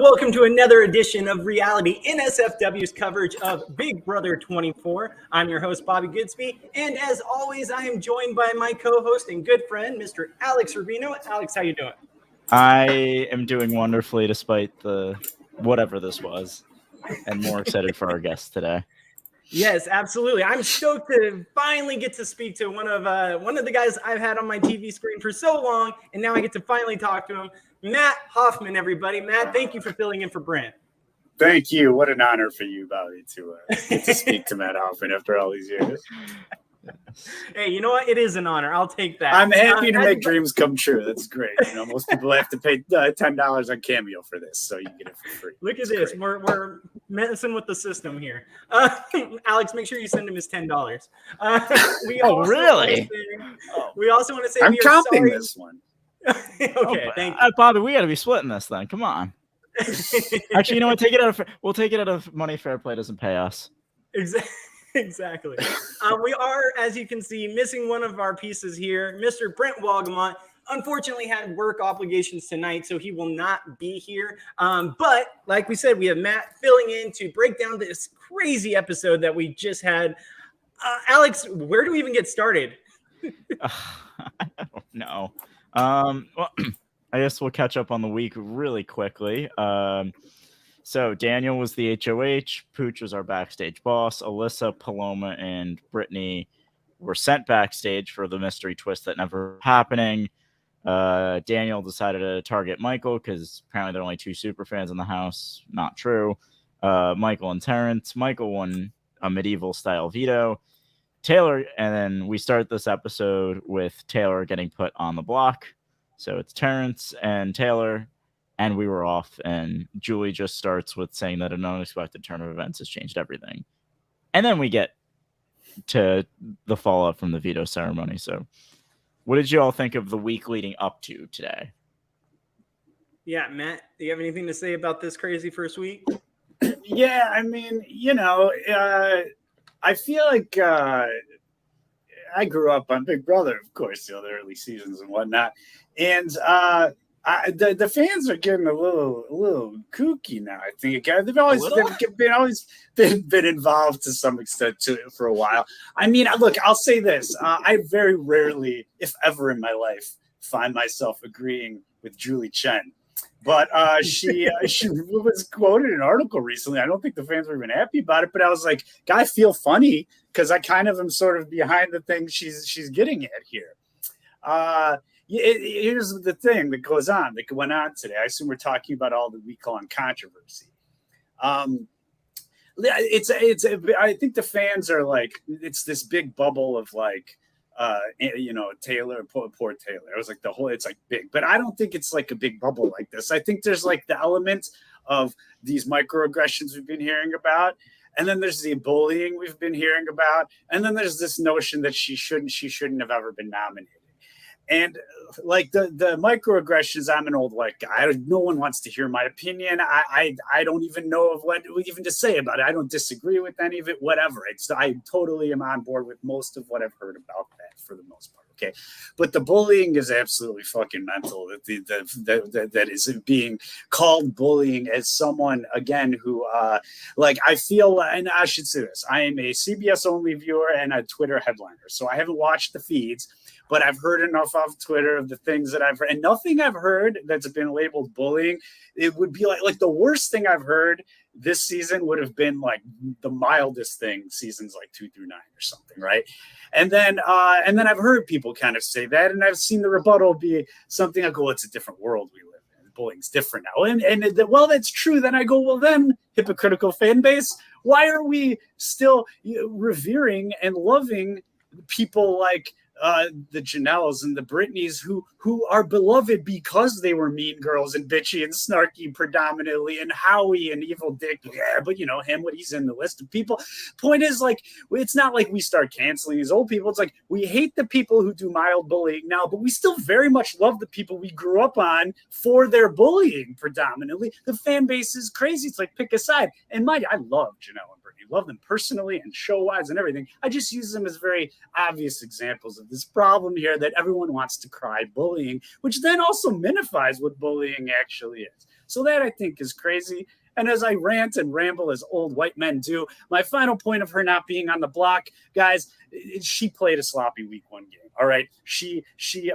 welcome to another edition of Reality NSFW's coverage of Big Brother 24. I'm your host, Bobby Goodsby, and as always, I am joined by my co-host and good friend, Mr. Alex Rubino. Alex, how you doing? I am doing wonderfully despite the whatever this was, and more excited for our guest today. Yes, absolutely. I'm stoked to finally get to speak to one of the guys I've had on my TV screen for so long, and now I get to finally talk to him. Matt Hoffman, everybody. Matt, thank you for filling in for Brent. Thank you. What an honor for you, Bobby, to get to speak to Matt Hoffman after all these years. Hey, you know what? It is an honor. I'll take that. I'm happy to make dreams come true. That's great. You know, most people have to pay $10 on Cameo for this, so you get it for free. Look at this. We're messing with the system here. Alex, make sure you send him his $10. Really? We also want to say I'm comping this one. Okay, thank you. Bobby, we got to be splitting this then. Come on. Actually, you know what? We'll take it out of money. Fair play doesn't pay us. Exactly. We are, as you can see, missing one of our pieces here. Mr. Brent Walgamont unfortunately had work obligations tonight, so he will not be here. But like we said, we have Matt filling in to break down this crazy episode that we just had. Alex, where do we even get started? I don't know. Well, I guess we'll catch up on the week really quickly. So Daniel was the HOH. Pooch was our backstage boss. Alyssa, Paloma, and Brittany were sent backstage for the mystery twist that never happening. Daniel decided to target Michael because apparently there are only two superfans in the house. Not true. Michael and Terrence. Michael won a medieval style veto. Taylor, and then we start this episode with Taylor getting put on the block. So it's Terrence and Taylor, and we were off. And Julie just starts with saying that an unexpected turn of events has changed everything. And then we get to the fallout from the veto ceremony. So what did you all think of the week leading up to today? Yeah, Matt, do you have anything to say about this crazy first week? Yeah, I mean, you know, I feel like I grew up on Big Brother, of course, the early seasons and whatnot, and the fans are getting a little kooky now. I think they've always been involved to some extent for a while. I mean, look, I'll say this: I very rarely, if ever, in my life, find myself agreeing with Julie Chen. But she was quoted in an article recently. I don't think the fans were even happy about it, but I was like, I feel funny because I kind of am sort of behind the thing she's getting at here. Here's the thing that went on today. I assume we're talking about all that we call controversy. I think the fans are like, it's this big bubble of like, Taylor, poor Taylor. I was like it's like big, but I don't think it's like a big bubble like this. I think there's like the element of these microaggressions we've been hearing about. And then there's the bullying we've been hearing about. And then there's this notion that she shouldn't have ever been nominated. And like the microaggressions, I'm an old white guy. No one wants to hear my opinion. I don't even know of what even to say about it. I don't disagree with any of it, whatever. I totally am on board with most of what I've heard about that for the most part. Okay. But the bullying is absolutely fucking mental. That is being called bullying as someone, again, who I feel, and I should say this, I am a CBS only viewer and a Twitter headliner. So I haven't watched the feeds, but I've heard enough off Twitter of the things that I've heard, and nothing I've heard that's been labeled bullying. It would be like the worst thing I've heard this season would have been like the mildest thing, seasons like 2 through 9 or something, right? And then I've heard people kind of say that, and I've seen the rebuttal be something like, "Oh, it's a different world we live in. Bullying's different now." And well, that's true. Then I go, well, then hypocritical fan base, why are we still revering and loving people like the Janelles and the Brittnys who are beloved because they were mean girls and bitchy and snarky predominantly, and Howie and Evil Dick, yeah, but you know him, what he's in the list of people. Point is, like, it's not like we start canceling these old people. It's like we hate the people who do mild bullying now, but we still very much love the people we grew up on for their bullying predominantly. The fan base is crazy. It's like, pick a side. And mind you, I love Janelle and Brittany, love them personally and show-wise and everything. I just use them as very obvious examples of this problem here that everyone wants to cry bullying, which then also minifies what bullying actually is. So that I think is crazy. And as I rant and ramble as old white men do, my final point of her not being on the block, guys, she played a sloppy week 1 game. All right. She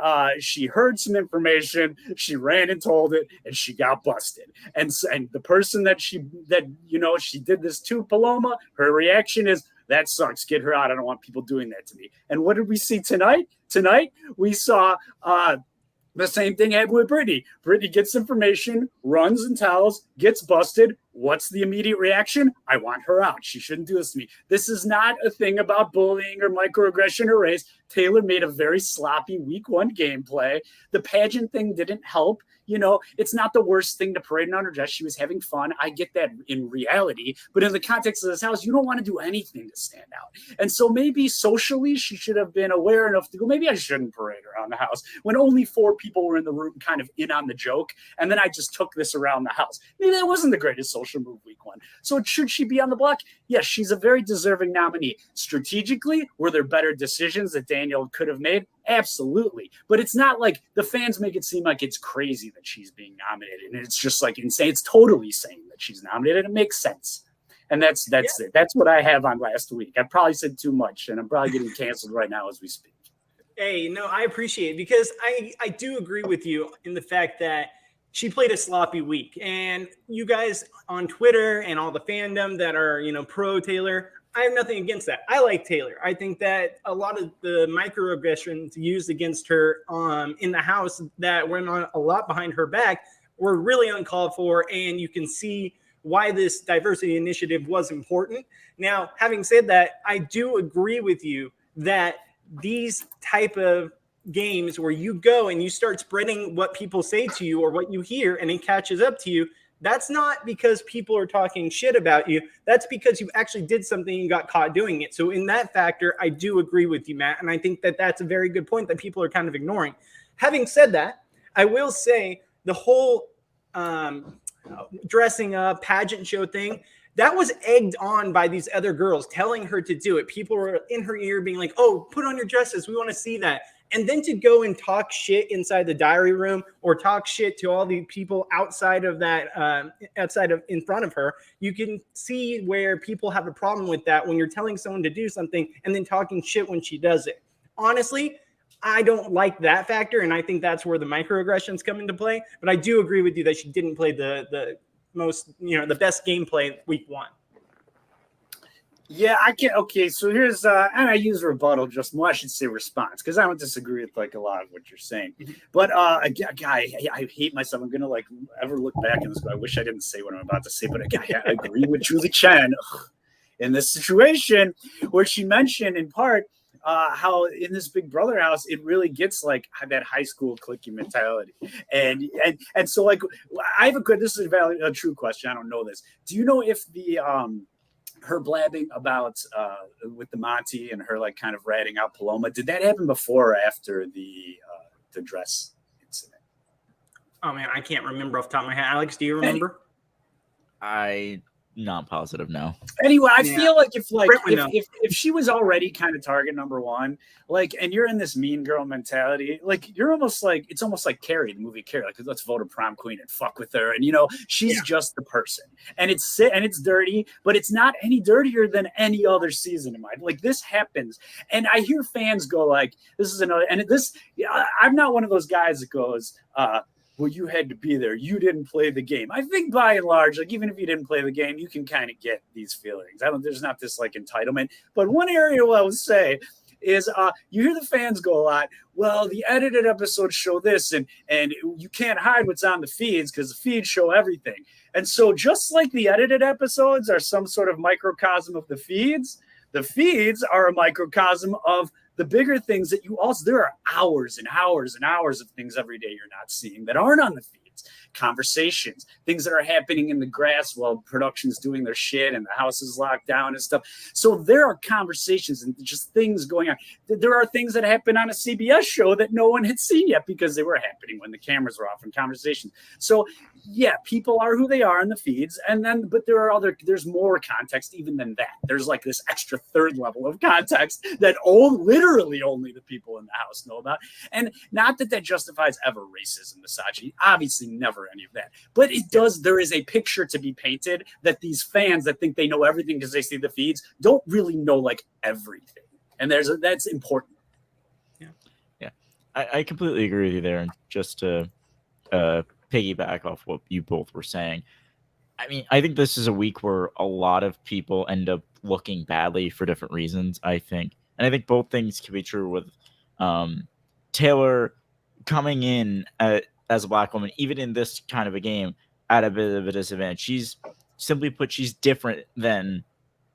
heard some information, she ran and told it, and she got busted. And the person that she did this to, Paloma, her reaction is, that sucks. Get her out. I don't want people doing that to me. And what did we see tonight? Tonight we saw the same thing happened with Brittany. Brittany gets information, runs and tells, gets busted. What's the immediate reaction? I want her out. She shouldn't do this to me. This is not a thing about bullying or microaggression or race. Taylor made a very sloppy week 1 gameplay. The pageant thing didn't help. It's not the worst thing to parade in her dress. She was having fun. I get that in reality. But in the context of this house, you don't want to do anything to stand out. And so maybe socially, she should have been aware enough to go, maybe I shouldn't parade around the house when only 4 people were in the room kind of in on the joke. And then I just took this around the house. Maybe that wasn't the greatest social move week 1. So should she be on the block? Yes, she's a very deserving nominee. Strategically, were there better decisions that Daniel could have made? Absolutely. But it's not like the fans make it seem like it's crazy that she's being nominated. And it's just like insane. It's totally insane that she's nominated. It makes sense. And that's it. That's what I have on last week. I probably said too much, and I'm probably getting canceled right now as we speak. Hey, no, I appreciate it because I do agree with you in the fact that she played a sloppy week. And you guys on Twitter and all the fandom that are, pro Taylor, I have nothing against that. I like Taylor. I think that a lot of the microaggressions used against her in the house that went on a lot behind her back were really uncalled for, and you can see why this diversity initiative was important. Now, having said that, I do agree with you that these type of games where you go and you start spreading what people say to you or what you hear and it catches up to you, that's not because people are talking shit about you. That's because you actually did something and got caught doing it. So in that factor, I do agree with you, Matt. And I think that that's a very good point that people are kind of ignoring. Having said that, I will say the whole dressing up pageant show thing, that was egged on by these other girls telling her to do it. People were in her ear being like, oh, put on your dresses. We want to see that. And then to go and talk shit inside the diary room or talk shit to all the people outside of that, in front of her, you can see where people have a problem with that when you're telling someone to do something and then talking shit when she does it. Honestly, I don't like that factor, and I think that's where the microaggressions come into play. But I do agree with you that she didn't play the most, the best gameplay week 1. Yeah, I can't. Okay, so here's and I use rebuttal just more. I should say response because I don't disagree with like a lot of what you're saying. But I hate myself. I'm gonna ever look back in this. I wish I didn't say what I'm about to say, but I agree with Julie Chen in this situation where she mentioned in part how in this Big Brother house it really gets like that high school cliquey mentality, and so like I have this is a true question. I don't know this. Do you know if the her blabbing about with the Monty and her like kind of ratting out Paloma, did that happen before or after the dress incident? Oh man, I can't remember off the top of my head. Alex, do you remember? I not positive, no. Anyway, I feel like if she was already kind of target number 1, like, and you're in this mean girl mentality, like you're almost like it's almost like Carrie, the movie Carrie, like let's vote a prom queen and fuck with her, and she's just the person, and it's dirty, but it's not any dirtier than any other season in my like this happens, and I hear fans go like, this is another, and this I'm not one of those guys that goes, well, you had to be there. You didn't play the game. I think by and large, like even if you didn't play the game, you can kind of get these feelings. There's not this like entitlement. But one area I would say is you hear the fans go a lot, well, the edited episodes show this and you can't hide what's on the feeds because the feeds show everything. And so just like the edited episodes are some sort of microcosm of the feeds are a microcosm of the bigger things that you also, there are hours and hours and hours of things every day you're not seeing that aren't on the feeds. Conversations, things that are happening in the grass while production's doing their shit and the house is locked down and stuff. So there are conversations and just things going on. There are things that happen on a CBS show that no one had seen yet because they were happening when the cameras were off and conversations. So yeah, people are who they are in the feeds. And then, but there's more context even than that. There's like this extra third level of context that literally only the people in the house know about. And not that justifies ever racism, misogyny, obviously never never any of that. But it does, there is a picture to be painted that these fans that think they know everything because they see the feeds don't really know like everything. And that's important. Yeah. I completely agree with you there. And just to piggyback off what you both were saying, I mean, I think this is a week where a lot of people end up looking badly for different reasons, I think. And I think both things can be true with Taylor coming in as a black woman, even in this kind of a game, at a bit of a disadvantage. She's simply put, she's different than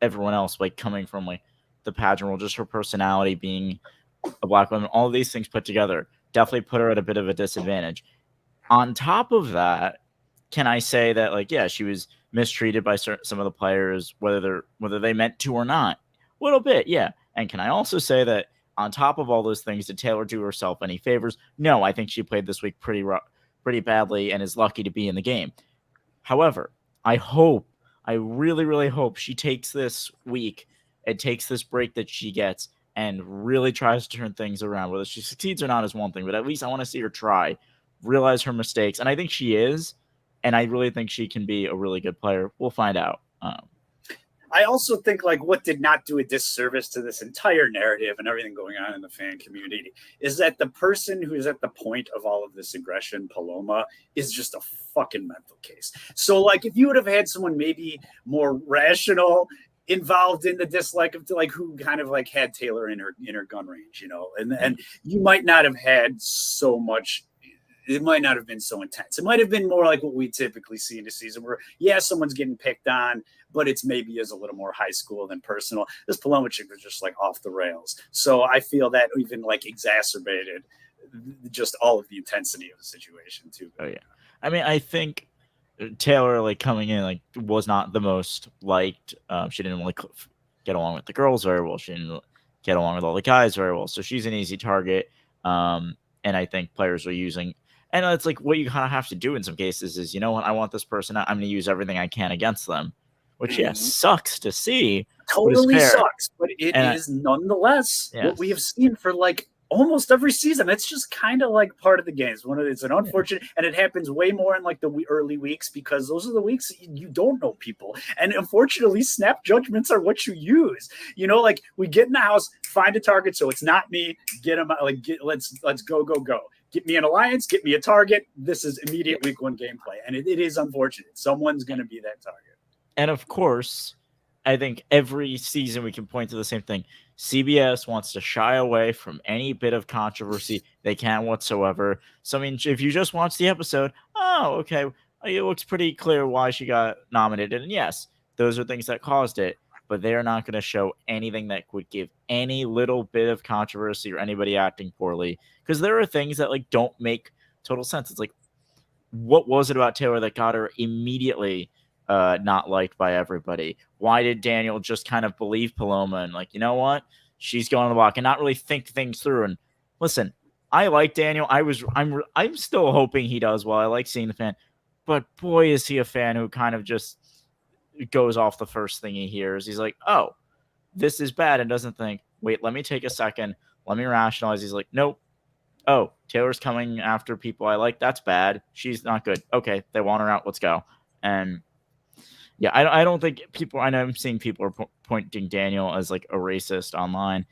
everyone else, like coming from like the pageant world, just her personality being a black woman, all of these things put together definitely put her at a bit of a disadvantage. On top of that, can I say that, like, yeah, she was mistreated by some of the players, whether they meant to or not? A little bit, yeah. And can I also say that on top of all those things, did Taylor do herself any favors? No, I think she played this week pretty badly and is lucky to be in the game. However, I really, really hope she takes this week and takes this break that she gets and really tries to turn things around. Whether she succeeds or not is one thing, but at least I want to see her try, realize her mistakes. And I think she is. And I really think she can be a really good player. We'll find out. I also think like what did not do a disservice to this entire narrative and everything going on in the fan community is that the person who is at the point of all of this aggression, Paloma, is just a fucking mental case. So like if you would have had someone maybe more rational involved in the dislike of like who kind of like had Taylor in her gun range, you know, and you might not have had so much. It might not have been so intense. It might have been more like what we typically see in a season where, yeah, someone's getting picked on, but it's maybe is a little more high school than personal. This Paloma chick was just like off the rails. So I feel that even like exacerbated just all of the intensity of the situation too. Oh yeah. I mean, I think Taylor like coming in like was not the most liked. She didn't like get along with the girls very well. She didn't get along with all the guys very well. So she's an easy target. And I think players are using. And it's like what you kind of have to do in some cases is, you know what, I want this person out. I'm going to use everything I can against them, which, yes, sucks to see. Totally sucks, but it is nonetheless what we have seen for like almost every season. It's just kind of like part of the game. It's an unfortunate, and it happens way more in like the early weeks because those are the weeks you don't know people. And unfortunately, snap judgments are what you use. You know, like we get in the house, find a target, so it's not me. Get them out. Like let's go. Get me an alliance, get me a target. This is immediate week one gameplay. And it is unfortunate. Someone's going to be that target. And of course, I think every season we can point to the same thing. CBS wants to shy away from any bit of controversy they can whatsoever. So, I mean, if you just watch the episode, oh, okay, it looks pretty clear why she got nominated. And yes, those are things that caused it. But they are not going to show anything that would give any little bit of controversy or anybody acting poorly. Because there are things that like don't make total sense. It's like, what was it about Taylor that got her immediately not liked by everybody? Why did Daniel just kind of believe Paloma and like, you know what, she's going on the block and not really think things through? And listen, I like Daniel. I'm still hoping he does well. I like seeing the fan, but boy, is he a fan who kind of just goes off the first thing he hears. He's like, oh, this is bad, and doesn't think, wait, let me take a second. Let me rationalize. He's like, nope. Oh, Taylor's coming after people I like. That's bad. She's not good. Okay, they want her out. Let's go. And yeah, I don't think people, I know I'm seeing people are pointing Daniel as like a racist online.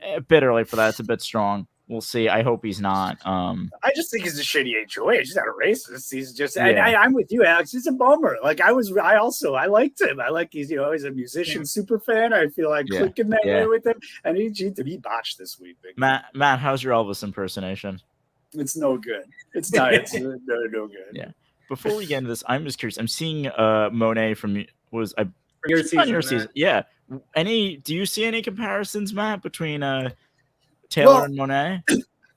A bit early for that. It's a bit strong. We'll see. I hope he's not. I just think he's a shitty HOH. He's not a racist. He's just, and I'm with you, Alex. It's a bummer. Like I liked him. I like he's a musician super fan. I feel like clicking that way with him. And he botched this week. Matt, how's your Elvis impersonation? It's no good. It's not. It's no good. Yeah. Before we get into this, I'm just curious. I'm seeing Monet from your season. Yeah. Do you see any comparisons, Matt, between Taylor and Monet?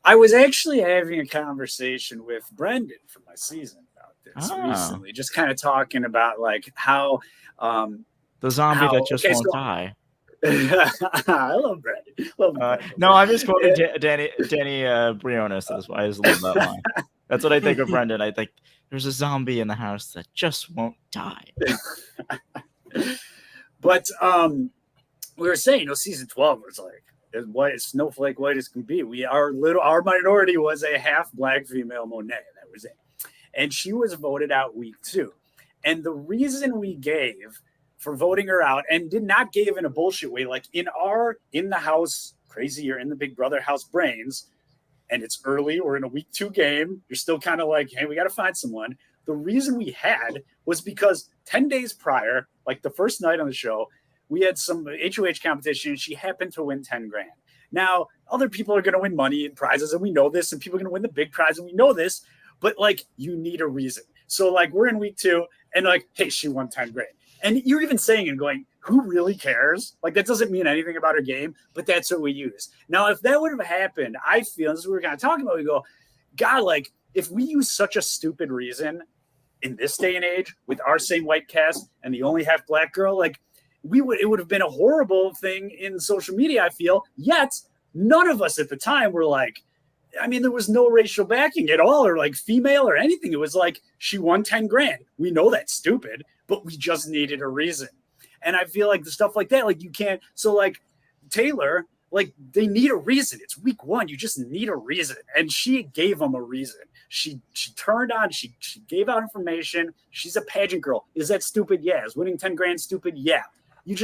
I was actually having a conversation with Brendan from my season about this recently, just kind of talking about like how the zombie that just won't die. I love Brendan. No, I'm just quoting Danny Briones. That's why I just love that line. That's what I think of Brendan. I think there's a zombie in the house that just won't die. But we were saying, season 12 was like as white as snowflake white as can be. Our minority was a half black female Monet. That was it. and she was voted out week 2. And the reason we gave for voting her out, and did not give in a bullshit way, like in the house crazy or in the Big Brother house brains, and it's early, we're in a week 2 game, you're still kind of like, hey, we got to find someone. The reason we had was because 10 days prior, like the first night on the show, we had some HOH competition, and she happened to win 10 grand. Now, other people are going to win money and prizes, and we know this, and people are going to win the big prize, and we know this, but like, you need a reason. So like, we're in week 2, and like, hey, she won 10 grand. And you're even saying and going, who really cares? Like, that doesn't mean anything about her game, but that's what we use. Now, if that would have happened, I feel, this is what we were kind of talking about, we go, God, like, if we use such a stupid reason in this day and age with our same white cast and the only half black girl, like, it would have been a horrible thing in social media, I feel. Yet, none of us at the time were like, I mean, there was no racial backing at all, or like female or anything. It was like, she won 10 grand. We know that's stupid, but we just needed a reason. And I feel like the stuff like that, like you can't. So like Taylor, like they need a reason. It's week 1. You just need a reason. And she gave them a reason. She turned on, she gave out information. She's a pageant girl. Is that stupid? Yeah. Is winning 10 grand stupid? Yeah. You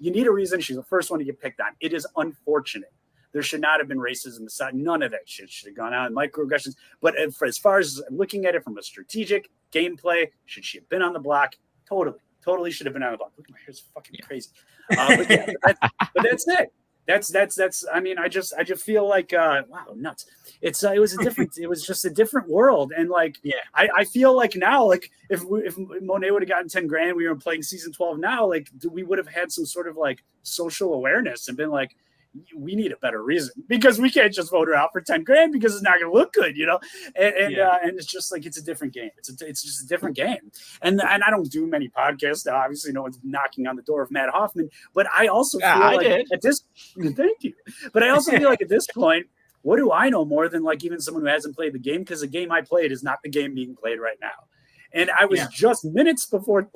need a reason. She's the first one to get picked on. It is unfortunate. There should not have been racism aside. None of that shit should have gone on, microaggressions. But as far as looking at it from a strategic gameplay, should she have been on the block? Totally should have been on the block. Look, my hair's fucking crazy. But that's it. That's. I mean, I just feel like wow, nuts. It was just a different world, and like I feel like now, like if Monet would have gotten 10 grand, we were playing season 12 now, like we would have had some sort of like social awareness and been like, we need a better reason, because we can't just vote her out for 10 grand because it's not going to look good, you know? And it's just like, it's a different game. It's just a different game. And I don't do many podcasts. Obviously no one's knocking on the door of Matt Hoffman, but I also feel at this, thank you. But I also feel like at this point, what do I know more than like even someone who hasn't played the game? Because the game I played is not the game being played right now. And I was just minutes before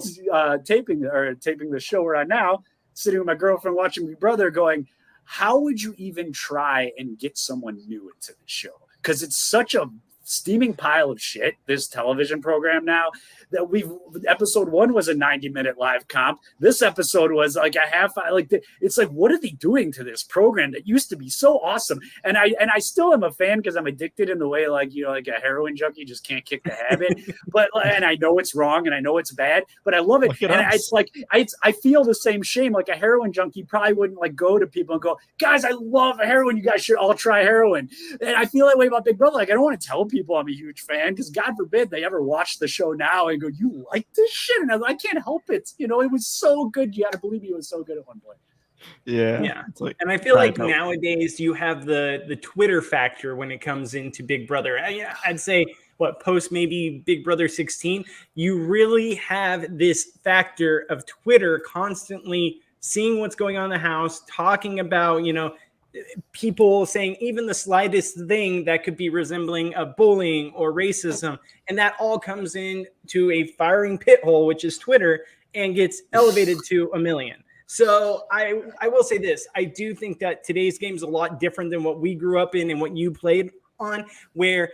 taping the show we're on now, sitting with my girlfriend watching Big Brother going, how would you even try and get someone new into the show? Because it's such a steaming pile of shit, this television program now, that episode 1 was a 90-minute live comp. This episode was like a half, it's like, what are they doing to this program that used to be so awesome? And I still am a fan because I'm addicted in the way, like, you know, like a heroin junkie just can't kick the habit. And I know it's wrong and I know it's bad, but I love it. And it's like, I feel the same shame. Like a heroin junkie probably wouldn't like go to people and go, guys, I love heroin. You guys should all try heroin. And I feel that way about Big Brother. Like, I don't want to tell people I'm a huge fan, because God forbid they ever watch the show now and go, you like this shit? And I can't help it. You know, it was so good. You got to believe me, it was so good at one point. Yeah. Like, and I feel like nowadays you have the Twitter factor when it comes into Big Brother. I'd say post maybe Big Brother 16, you really have this factor of Twitter constantly seeing what's going on in the house, talking about, you know, people saying even the slightest thing that could be resembling of bullying or racism. And that all comes into a firing pit hole, which is Twitter, and gets elevated to 1 million. So I will say this. I do think that today's game is a lot different than what we grew up in and what you played on, where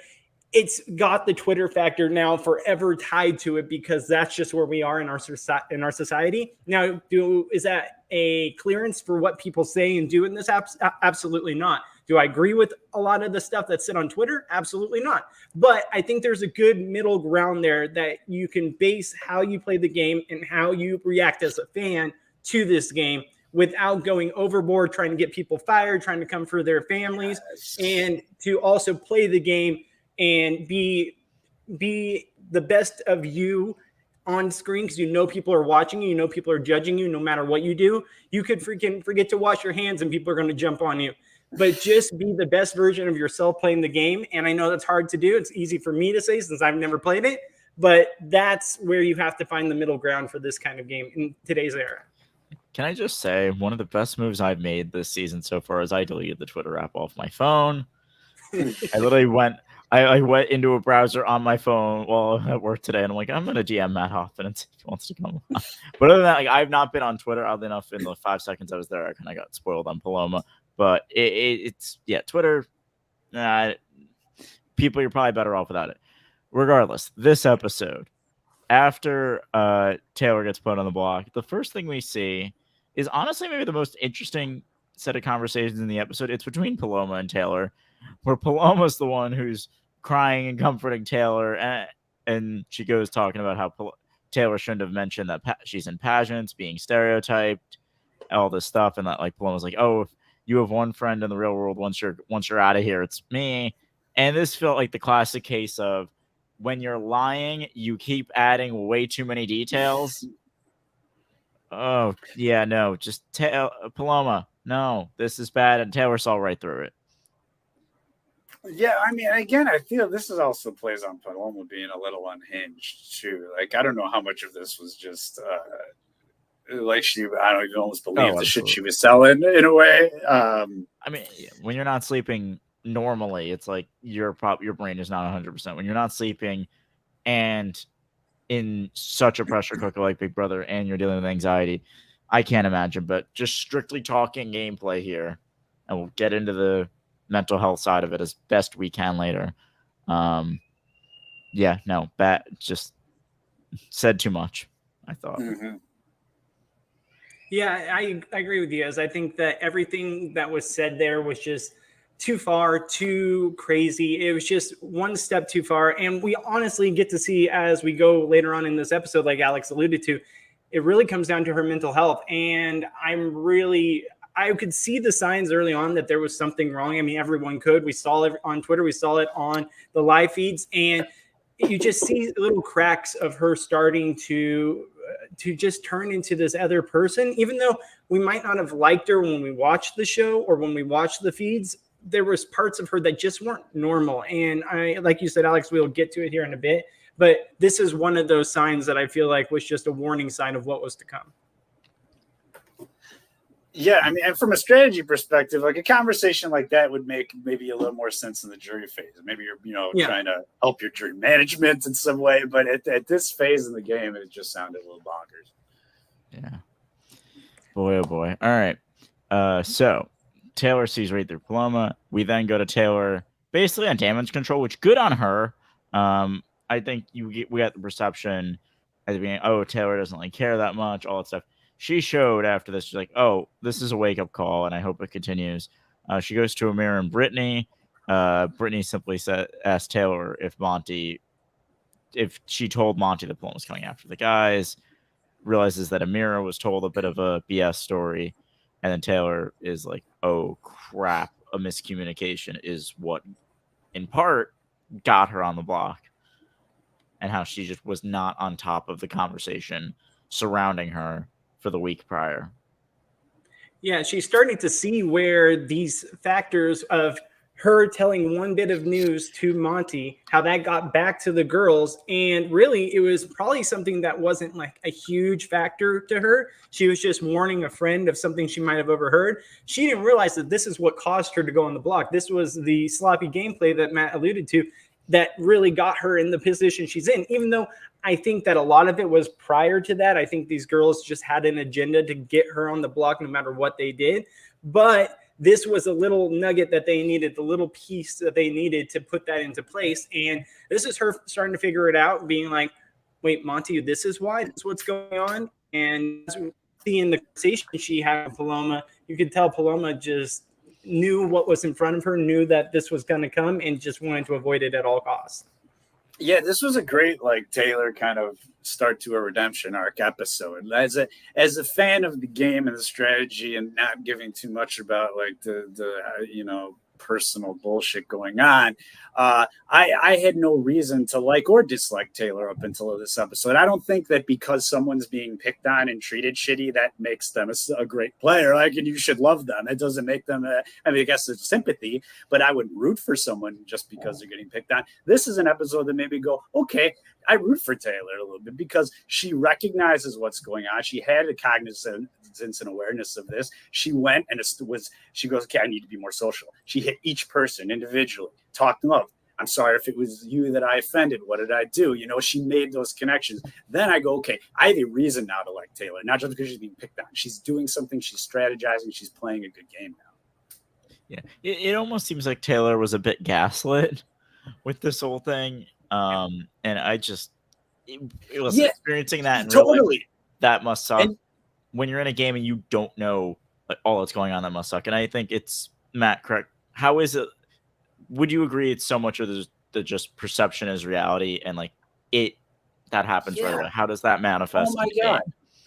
it's got the Twitter factor now forever tied to it, because that's just where we are in our society. Now, is that a clearance for what people say and do in this app? Absolutely not. Do I agree with a lot of the stuff that's said on Twitter? Absolutely not. But I think there's a good middle ground there that you can base how you play the game and how you react as a fan to this game without going overboard, trying to get people fired, trying to come for their families, and to also play the game and be the best of you on screen, because you know people are watching you, you know people are judging you no matter what you do. You could freaking forget to wash your hands and people are going to jump on you. But just be the best version of yourself playing the game. And I know that's hard to do. It's easy for me to say since I've never played it, but that's where you have to find the middle ground for this kind of game in today's era. Can I just say, one of the best moves I've made this season so far is I deleted the Twitter app off my phone. I literally went into a browser on my phone while at work today, and I'm like, I'm going to DM Matt Hoffman and see if he wants to come on. But other than that, like, I've not been on Twitter, oddly enough. In the 5 seconds I was there, I kind of got spoiled on Paloma. But it's Twitter, people, you're probably better off without it. regardless, this episode, after Taylor gets put on the block, the first thing we see is honestly maybe the most interesting set of conversations in the episode. It's between Paloma and Taylor, where Paloma's the one who's crying and comforting Taylor, and she goes talking about how Taylor shouldn't have mentioned that she's in pageants, being stereotyped, all this stuff, and that like Paloma's like, oh, if you have one friend in the real world, once you're out of here, it's me. And this felt like the classic case of when you're lying, you keep adding way too many details. Oh yeah, no, just Paloma, no, this is bad, and Taylor saw right through it. Yeah, I mean, again, I feel this is also plays on Paloma being a little unhinged too. Like, I don't know how much of this was just like I don't even almost believe the shit she was selling in a way. I mean, when you're not sleeping normally, it's like your brain is not 100%. When you're not sleeping and in such a pressure cooker like Big Brother, and you're dealing with anxiety, I can't imagine. But just strictly talking gameplay here, and we'll get into the mental health side of it as best we can later. Yeah, no, just said too much, I thought. Mm-hmm. Yeah, I agree with you, as I think that everything that was said there was just too far, too crazy. It was just one step too far. And we honestly get to see as we go later on in this episode, like Alex alluded to, it really comes down to her mental health. And I could see the signs early on that there was something wrong. I mean, everyone could. We saw it on Twitter. We saw it on the live feeds. And you just see little cracks of her starting to just turn into this other person. Even though we might not have liked her when we watched the show or when we watched the feeds, there was parts of her that just weren't normal. And like you said, Alex, we'll get to it here in a bit, but this is one of those signs that I feel like was just a warning sign of what was to come. Yeah, I mean, and from a strategy perspective, like a conversation like that would make maybe a little more sense in the jury phase. Maybe you're, trying to help your jury management in some way, but at this phase in the game, it just sounded a little bonkers. Yeah. Boy, oh boy. All right. So Taylor sees right through Paloma. We then go to Taylor basically on damage control, which good on her. I think we got the perception at the beginning, oh, Taylor doesn't like care that much, all that stuff. She showed after this, she's like, oh, this is a wake-up call, and I hope it continues. She goes to Amira and Brittany. Brittany simply asked Taylor if she told Monty that Paloma was coming after the guys, realizes that Amira was told a bit of a BS story, and then Taylor is like, oh, crap, a miscommunication is what, in part, got her on the block, and how she just was not on top of the conversation surrounding her for the week prior. Yeah, she's starting to see where these factors of her telling one bit of news to Monty, how that got back to the girls. And really, it was probably something that wasn't like a huge factor to her. She was just warning a friend of something she might have overheard. She didn't realize that this is what caused her to go on the block. This was the sloppy gameplay that Matt alluded to that really got her in the position she's in, even though I think that a lot of it was prior to that. I think these girls just had an agenda to get her on the block no matter what they did. But this was a little nugget that they needed, the little piece that they needed to put that into place. And this is her starting to figure it out, being like, wait, Monty, this is why, this is what's going on. And as we see in the conversation she had with Paloma, you could tell Paloma just knew what was in front of her, knew that this was going to come, and just wanted to avoid it at all costs. Yeah, this was a great Taylor kind of start to a redemption arc episode. As a fan of the game and the strategy, and not giving too much about the personal bullshit going on, I had no reason to like or dislike Taylor up until this episode. I don't think that because someone's being picked on and treated shitty, that makes them a great player. And you should love them. It doesn't make them, I guess it's sympathy, but I wouldn't root for someone just because they're getting picked on. This is an episode that made me go, okay, I root for Taylor a little bit because she recognizes what's going on. She had a cognizance and awareness of this. She went and she goes, okay, I need to be more social. She hit each person individually, talked them up. I'm sorry if it was you that I offended. What did I do? She made those connections. Then I go, okay, I have a reason now to like Taylor, not just because she's being picked on. She's doing something. She's strategizing. She's playing a good game now. Yeah, it almost seems like Taylor was a bit gaslit with this whole thing. And I just it was experiencing that in real life, Totally. that must suck. And when you're in a game and you don't know all that's going on, that must suck. And I think it's Matt, correct? How is it? Would you agree it's so much of the just perception is reality, and like that happens right away? How does that manifest? Oh my God.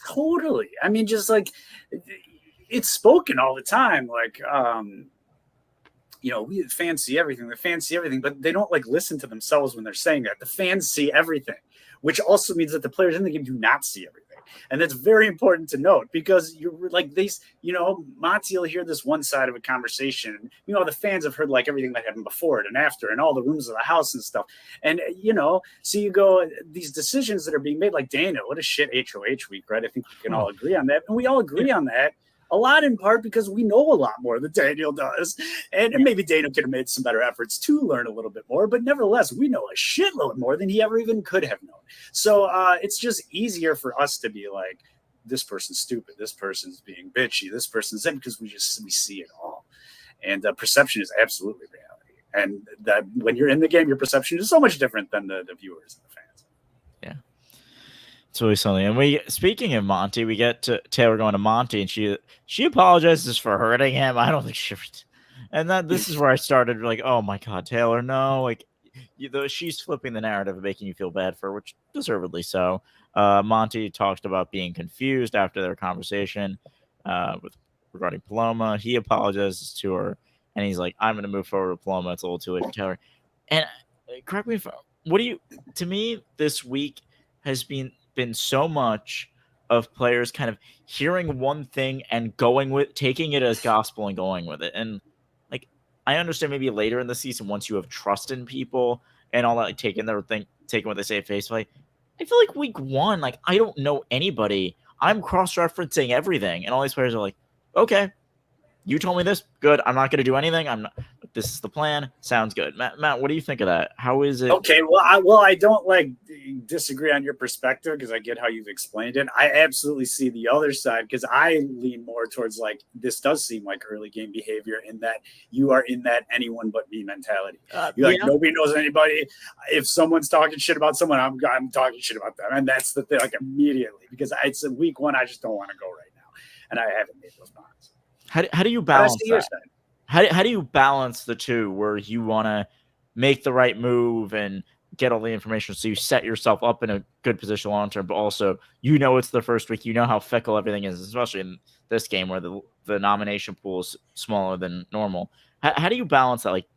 Totally. I mean, just like it's spoken all the time. Like, we fans see everything. The fans see everything, but they don't like listen to themselves when they're saying that. The fans see everything, which also means that the players in the game do not see everything. And that's very important to note, because you're like these, Monty will hear this one side of a conversation. The fans have heard like everything that happened before it and after and all the rooms of the house and stuff. And, so you go, these decisions that are being made, like Daniel, what a shit HOH week, right? I think we can all agree on that. And we all agree on that. A lot in part because we know a lot more than Daniel does. And maybe Daniel could have made some better efforts to learn a little bit more, but nevertheless, we know a shitload more than he ever even could have known. So it's just easier for us to be like, this person's stupid, this person's being bitchy, this person's in, because we see it all. And perception is absolutely reality. And that when you're in the game, your perception is so much different than the viewers and the fans. Yeah. It's really something. And speaking of Monty, we get to Taylor going to Monty, and she apologizes for hurting him. I don't think she ever did. And this is where I started like, oh my God, Taylor, no. Like, she's flipping the narrative and making you feel bad for her, which deservedly so. Monty talked about being confused after their conversation regarding Paloma. He apologizes to her, and he's like, I'm going to move forward with Paloma. It's a little too late for Taylor. And correct me if to me, this week has been so much of players kind of hearing one thing and taking it as gospel and going with it. And like, I understand maybe later in the season, once you have trust in people and all that, like taking what they say at face value. I feel like week 1, like, I don't know anybody. I'm cross-referencing everything. And all these players are like, okay, you told me this. Good. I'm not going to do anything. This is the plan. Sounds good. Matt, what do you think of that? How is it? Okay. Well, I don't disagree on your perspective, because I get how you've explained it. I absolutely see the other side, because I lean more towards like, this does seem like early game behavior, in that you are in that anyone but me mentality. You're like, nobody knows anybody. If someone's talking shit about someone, I'm talking shit about them. And that's the thing, like, immediately, because it's week 1. I just don't want to go right now. And I haven't made those bonds. How do you balance that? How do you balance the two, where you want to make the right move and get all the information so you set yourself up in a good position long term, but also it's the first week, how fickle everything is, especially in this game where the nomination pool is smaller than normal. How do you balance that, like,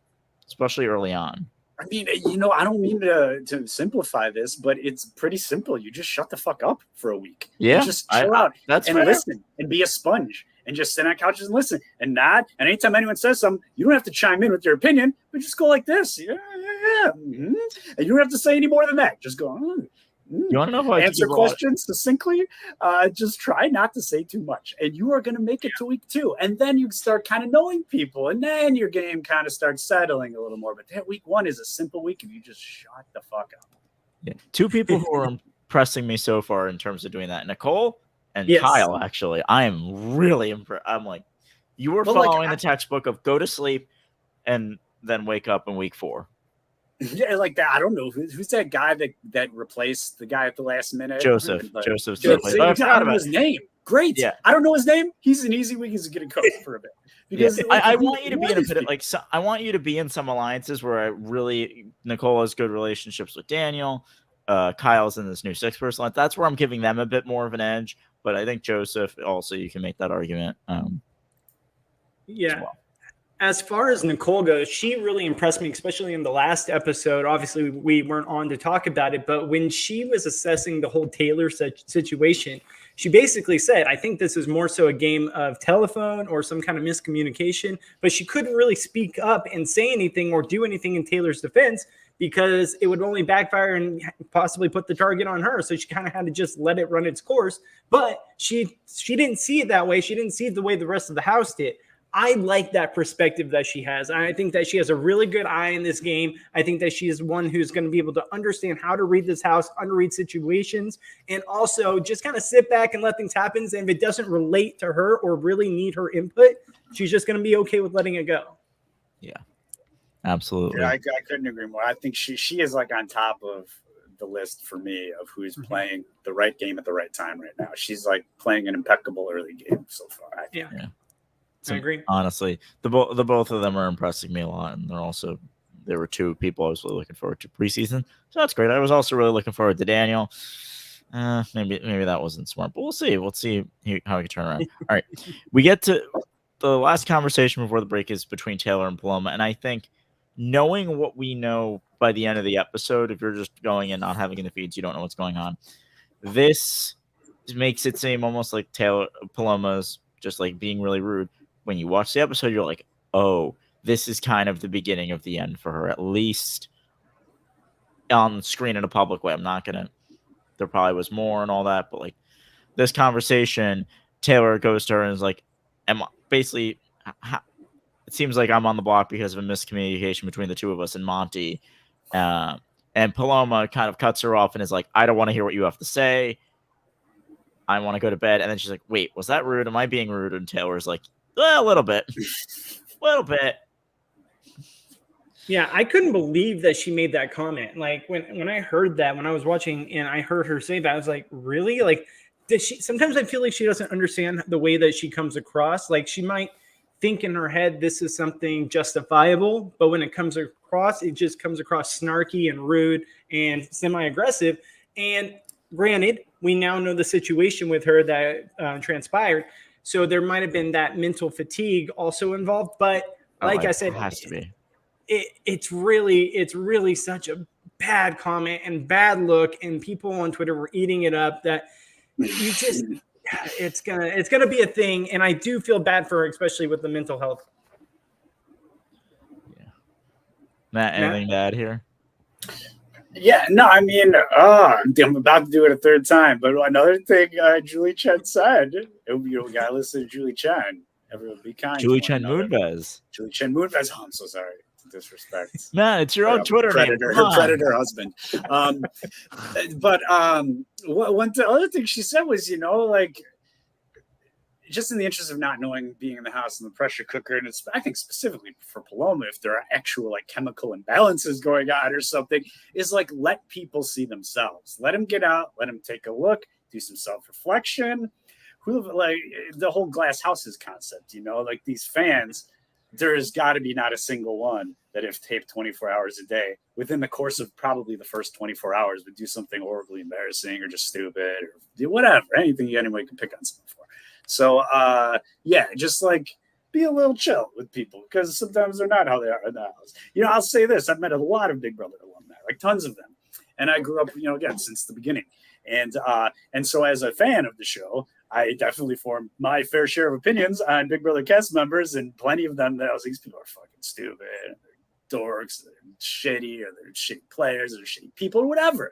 especially early on? I mean, I don't mean to simplify this, but it's pretty simple. You just shut the fuck up for a week. Yeah, you just chill out and fair. Listen and be a sponge. And just sit on couches and listen and nod. And anytime anyone says something, you don't have to chime in with your opinion, but just go like this. Yeah. Mm-hmm. And you don't have to say any more than that. Just go, You want to know how answer questions succinctly. Just try not to say too much. And you are going to make it to week 2. And then you start kind of knowing people. And then your game kind of starts settling a little more. But that week 1 is a simple week if you just shut the fuck up. Yeah. 2 people who are impressing me so far in terms of doing that. Nicole and Kyle, actually. I am really impressed. I'm like, you were following the textbook of go to sleep and then wake up in week 4. Yeah, like that. I don't know. Who's that guy that replaced the guy at the last minute? Joseph. I forgot don't know his name. Great. Yeah. I don't know his name. He's an easy week. He's getting coached for a bit. Because I want you to be in a bit like, I want you to be in some alliances where Nicole has good relationships with Daniel. Kyle's in this new 6-person line. That's where I'm giving them a bit more of an edge. But I think Joseph also, you can make that argument. Yeah. As far as Nicole goes, she really impressed me, especially in the last episode. Obviously, we weren't on to talk about it, but when she was assessing the whole Taylor situation, she basically said, I think this is more so a game of telephone or some kind of miscommunication, but she couldn't really speak up and say anything or do anything in Taylor's defense because it would only backfire and possibly put the target on her. So she kind of had to just let it run its course. But she didn't see it that way. She didn't see it the way the rest of the house did. I like that perspective that she has. I think that she has a really good eye in this game. I think that she is one who's going to be able to understand how to read this house, underread situations, and also just kind of sit back and let things happen. And if it doesn't relate to her or really need her input, she's just going to be okay with letting it go. Yeah. Absolutely. Yeah, I couldn't agree more. I think she is like on top of the list for me of who's playing the right game at the right time right now. She's like playing an impeccable early game so far. I think. Yeah. So, I agree. Honestly, the both of them are impressing me a lot, and there were two people I was really looking forward to preseason, so that's great. I was also really looking forward to Daniel. Maybe that wasn't smart, but we'll see. We'll see how he can turn around. All right, we get to the last conversation before the break is between Taylor and Paloma, and I think knowing what we know by the end of the episode, if you're just going and not having in the feeds, you don't know what's going on. This makes it seem almost like Paloma's just like being really rude. When you watch the episode, you're like, oh, this is kind of the beginning of the end for her, at least on screen in a public way. There probably was more and all that, but like this conversation, Taylor goes to her and is like, basically, it seems like I'm on the block because of a miscommunication between the two of us and Monty. And Paloma kind of cuts her off and is like, I don't want to hear what you have to say. I want to go to bed. And then she's like, wait, was that rude? Am I being rude? And Taylor's like, a little bit. Yeah, I couldn't believe that she made that comment. Like when I heard that, when I was watching and I heard her say that, I was like, really? Like, sometimes I feel like she doesn't understand the way that she comes across. Like she might think in her head this is something justifiable, but when it comes across, it just comes across snarky and rude and semi-aggressive. And granted, we now know the situation with her that transpired. So there might have been that mental fatigue also involved. But like I said, it has to be. It's really such a bad comment and bad look. And people on Twitter were eating it up that you just, it's gonna be a thing. And I do feel bad for her, especially with the mental health. Yeah. Matt, anything to add here? Yeah, no, I mean, I'm about to do it a third time, but another thing Julie Chen said, you gotta listen to Julie Chen. Everyone be kind. Julie Chen Moonves. Julie Chen Moonves. Oh, I'm so sorry. Disrespect. Matt, it's your own Twitter predator, name. Her predator husband. But one other thing she said was, like, just in the interest of not knowing being in the house and the pressure cooker, and I think specifically for Paloma, if there are actual like chemical imbalances going on or something, is like let people see themselves. Let them get out. Let them take a look. Do some self-reflection. Like the whole glass houses concept, like these fans. There has got to be not a single one that if taped 24 hours a day within the course of probably the first 24 hours would do something horribly embarrassing or just stupid or do whatever, anything anyone can pick on someone for. So, just like be a little chill with people because sometimes they're not how they are in the house. I'll say this. I've met a lot of Big Brother alumni, like tons of them. And I grew up, again, since the beginning. And so as a fan of the show, I definitely formed my fair share of opinions on Big Brother cast members, and plenty of them that I was like, these people are fucking stupid, and they're dorks, they're shitty, or they're shitty players, or they're shitty people, or whatever.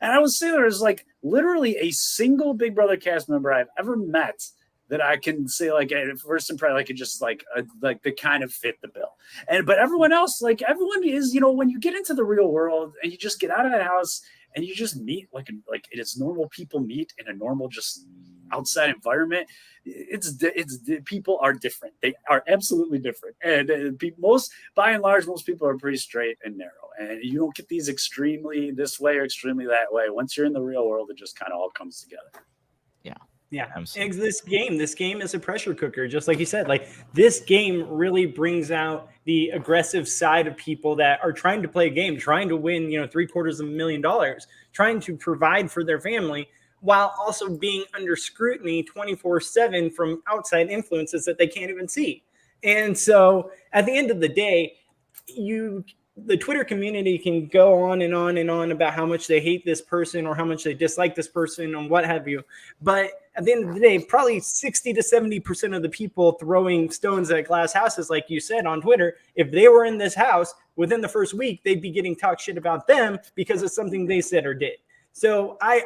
And I would say there is like literally a single Big Brother cast member I've ever met that I can say like at first impression, like it just like they kind of fit the bill. But everyone else, like everyone is, when you get into the real world and you just get out of that house and you just meet like it's normal people meet in a normal just outside environment, it's people are different. They are absolutely different, and by and large, most people are pretty straight and narrow. And you don't get these extremely this way or extremely that way. Once you're in the real world, it just kind of all comes together. Yeah, absolutely. This game is a pressure cooker, just like you said. Like this game really brings out the aggressive side of people that are trying to play a game, trying to win, $750,000, trying to provide for their family, while also being under scrutiny 24/7 from outside influences that they can't even see. And so at the end of the day, the Twitter community can go on and on and on about how much they hate this person or how much they dislike this person and what have you. But at the end of the day, probably 60 to 70% of the people throwing stones at glass houses, like you said on Twitter, if they were in this house within the first week, they'd be getting talk shit about them because of something they said or did. So I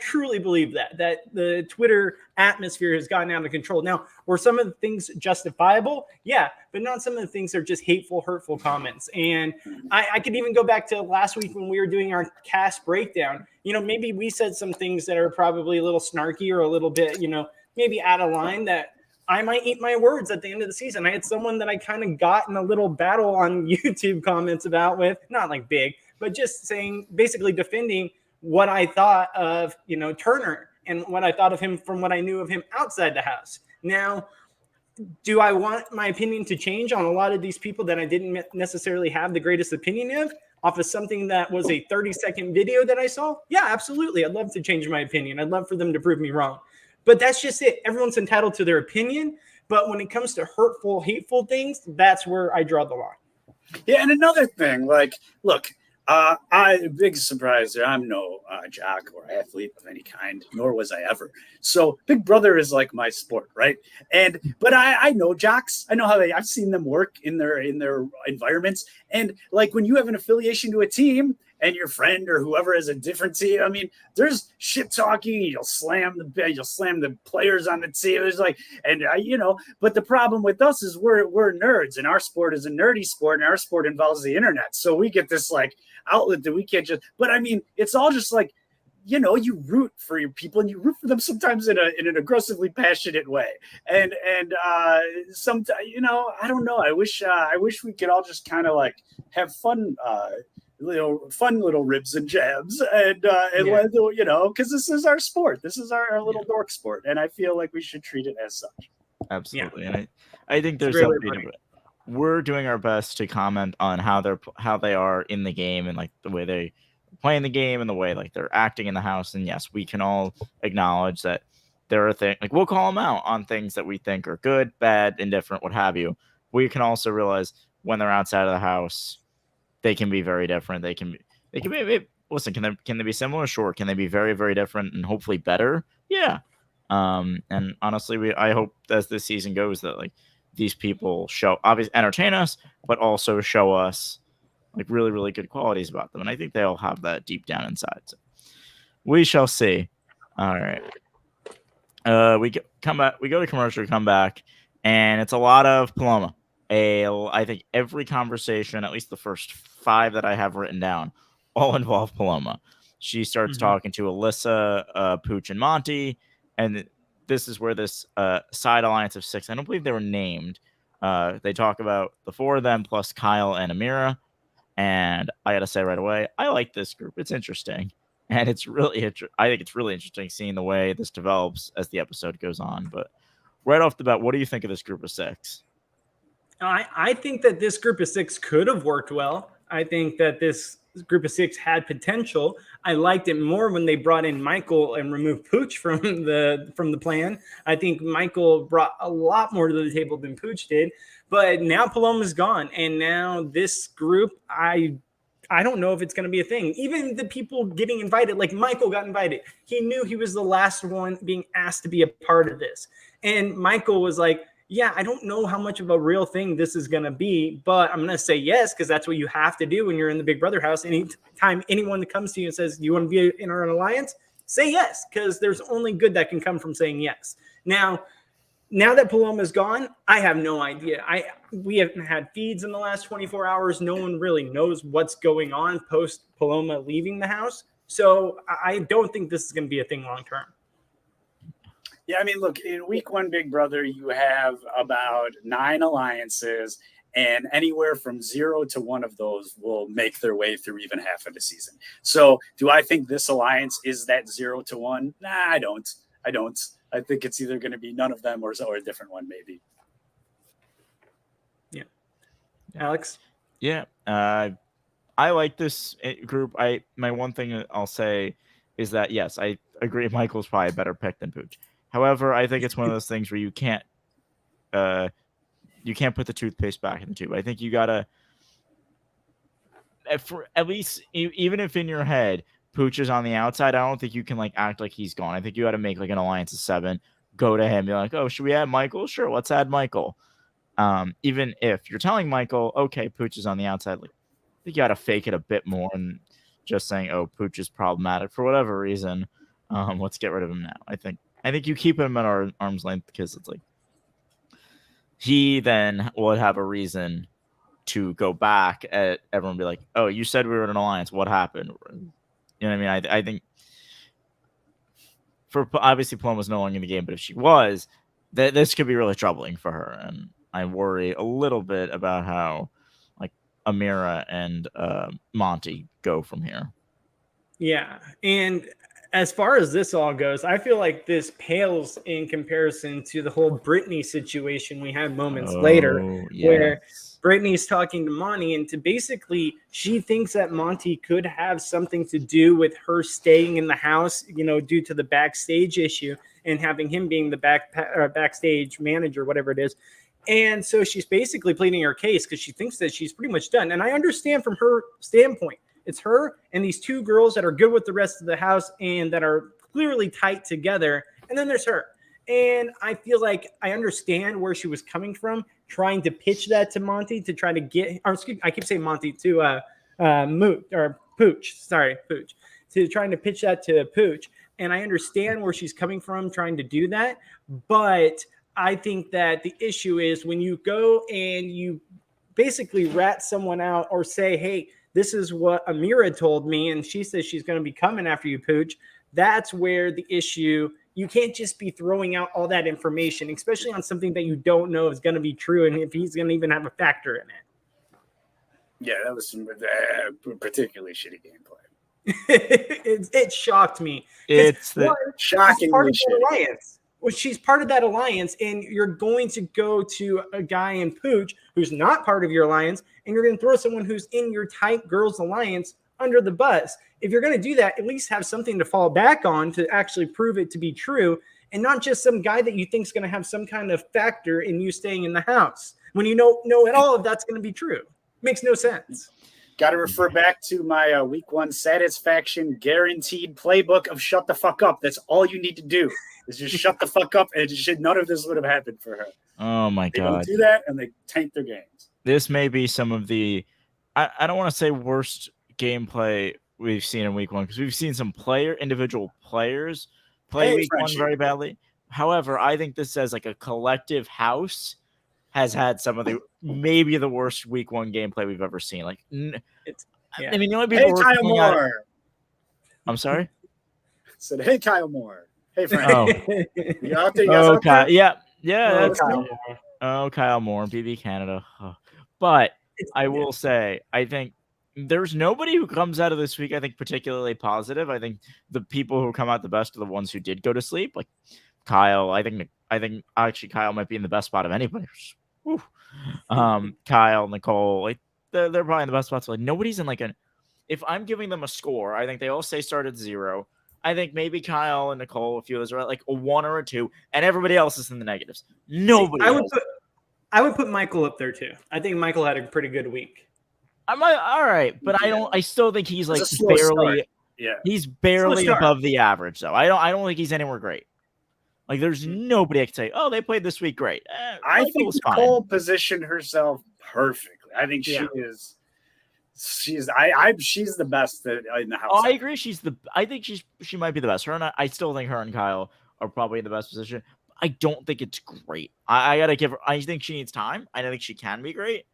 truly believe that the Twitter atmosphere has gotten out of control. Now, were some of the things justifiable? Yeah, but not some of the things are just hateful, hurtful comments. And I could even go back to last week when we were doing our cast breakdown. Maybe we said some things that are probably a little snarky or a little bit, maybe out of line that I might eat my words at the end of the season. I had someone that I kind of got in a little battle on YouTube comments about with, not like big, but just saying, basically defending what I thought of, Turner and what I thought of him from what I knew of him outside the house. Now, do I want my opinion to change on a lot of these people that I didn't necessarily have the greatest opinion of off of something that was a 30-second video that I saw? Yeah, absolutely. I'd love to change my opinion. I'd love for them to prove me wrong. But that's just it. Everyone's entitled to their opinion. But when it comes to hurtful, hateful things, that's where I draw the line. Yeah, and another thing, look, big surprise there. I'm no jock or athlete of any kind, nor was I ever. So Big Brother is like my sport, right? But I know jocks. I know how I've seen them work in their environments. And like when you have an affiliation to a team and your friend or whoever has a different team, I mean, there's shit talking. You'll slam the players on the team. There's but the problem with us is we're nerds, and our sport is a nerdy sport, and our sport involves the internet. So we get this outlet that we can't just. But I mean, it's all just you root for your people, and you root for them sometimes in an aggressively passionate way. And sometimes, I don't know. I wish we could all just kind of have fun. Fun little ribs and jabs, because this is our sport. This is our little dork sport, and I feel like we should treat it as such. Absolutely, yeah. And I think there's something. We're doing our best to comment on how they are in the game and the way they play in the game and the way they're acting in the house. And yes, we can all acknowledge that there are things we'll call them out on things that we think are good, bad, indifferent, what have you. We can also realize when they're outside of the house, they can be very different. They can be. Listen, can they be similar? Sure. Can they be very, very different and hopefully better? Yeah. And honestly, I hope as this season goes that these people obviously entertain us, but also show us really, really good qualities about them. And I think they all have that deep down inside. So we shall see. All right. We come back. We go to commercial. Come back, and it's a lot of Paloma. I think every conversation, at least the first 5 that I have written down, all involve Paloma. She starts talking to Alyssa, Pooch, and Monty, and this is where this side alliance of 6, I don't believe they were named. They talk about the 4 of them plus Kyle and Amira, and I got to say right away, I like this group. It's interesting, and it's really I think it's really interesting seeing the way this develops as the episode goes on. But right off the bat, what do you think of this group of 6? I think that this group of 6 could have worked well. I think that this group of 6 had potential. I liked it more when they brought in Michael and removed Pooch from the plan. I think Michael brought a lot more to the table than Pooch did. But now Paloma's gone, and now this group, I don't know if it's going to be a thing. Even the people getting invited, like Michael got invited. He knew he was the last one being asked to be a part of this. And Michael was like, yeah, I don't know how much of a real thing this is going to be, but I'm going to say yes, because that's what you have to do when you're in the Big Brother house. Anytime anyone comes to you and says, do you want to be in our alliance? Say yes, because there's only good that can come from saying yes. Now that Paloma's gone, I have no idea. We haven't had feeds in the last 24 hours. No one really knows what's going on post Paloma leaving the house. So I don't think this is going to be a thing long term. Yeah, I mean, look, in week 1 Big Brother, you have about 9 alliances, and anywhere from 0 to 1 of those will make their way through even half of the season. So do I think this alliance is that 0 to 1? Nah, I don't. I think it's either going to be none of them or a different one, maybe. Yeah. Alex? Yeah. I like this group. My one thing I'll say is that, yes, I agree Michael's probably a better pick than Pooch. However, I think it's one of those things where you can't put the toothpaste back in the tube. I think you gotta, at least even if in your head Pooch is on the outside, I don't think you can act like he's gone. I think you got to make an alliance of 7, go to him, be like, oh, should we add Michael? Sure, let's add Michael. Even if you're telling Michael, okay, Pooch is on the outside, I think you got to fake it a bit more and just saying, oh, Pooch is problematic for whatever reason. Let's get rid of him now. I think you keep him at our arm's length because it's he then would have a reason to go back at everyone and be like, oh, you said we were in an alliance. What happened? You know what I mean? I think obviously Paloma's no longer in the game, but if she was, this could be really troubling for her, and I worry a little bit about how like Amira and Monty go from here. Yeah, and as far as this all goes, I feel like this pales in comparison to the whole Brittany situation we had moments later, where Brittany's talking to Monty, and to basically she thinks that Monty could have something to do with her staying in the house, due to the backstage issue and having him being the backstage manager, whatever it is. And so she's basically pleading her case because she thinks that she's pretty much done. And I understand from her standpoint. It's her and these two girls that are good with the rest of the house and that are clearly tight together. And then there's her. And I feel like I understand where she was coming from, trying to pitch that to Monty to try to get, or excuse, I keep saying Monty to Pooch. Sorry, Pooch. To trying to pitch that to Pooch. And I understand where she's coming from trying to do that. But I think that the issue is when you go and you basically rat someone out or say, hey, this is what Amira told me, and she says she's going to be coming after you, Pooch. That's where the issue, you can't just be throwing out all that information, especially on something that you don't know is going to be true and if he's going to even have a factor in it. Yeah, that was some particularly shitty gameplay. It shocked me. It's shockingly shitty. Well, she's part of that alliance, and you're going to go to a guy in Pooch who's not part of your alliance, and you're going to throw someone who's in your tight girls alliance under the bus. If you're going to do that, at least have something to fall back on to actually prove it to be true, and not just some guy that you think is going to have some kind of factor in you staying in the house when you know at all if that's going to be true. Makes no sense. Got to refer back to my week 1 satisfaction guaranteed playbook of shut the fuck up. That's all you need to do is just shut the fuck up, and none of this would have happened for her. Oh my God. They don't do that, and they tank their games. This may be some of the, I don't want to say worst gameplay we've seen in week 1, because we've seen some individual players play week 1 very badly. However, I think this as like a collective house has had some of the maybe the worst week 1 gameplay we've ever seen. Like, I mean, the only people. Hey, Kyle Moore. I'm sorry. Said, hey, Kyle Moore. Hey, Frank. Oh, you out there? You guys out there? Yeah. Oh, That's Kyle. Kyle Moore, BB Canada. But I will say, I think there's nobody who comes out of this week, I think, particularly positive. I think the people who come out the best are the ones who did go to sleep. Like Kyle, I think actually Kyle might be in the best spot of anybody. Woo. Kyle, Nicole, like they're probably in the best spots. Like nobody's in if I'm giving them a score, I think they all say start at 0. I think maybe Kyle and Nicole, a few of those are at like a 1 or a 2, and everybody else is in the negatives. Nobody. I would put Michael up there too. I think Michael had a pretty good week. All right, but I still think he's like barely. Start. Yeah, he's barely above the average though. I don't think he's anywhere great. Like there's nobody I can say, oh, they played this week great. I think Nicole positioned herself perfectly. I think she is. She's the best in the house. Oh, I agree. I think she might be the best. Her and I still think her and Kyle are probably in the best position. I don't think it's great. I gotta give her. I think she needs time. I don't think she can be great,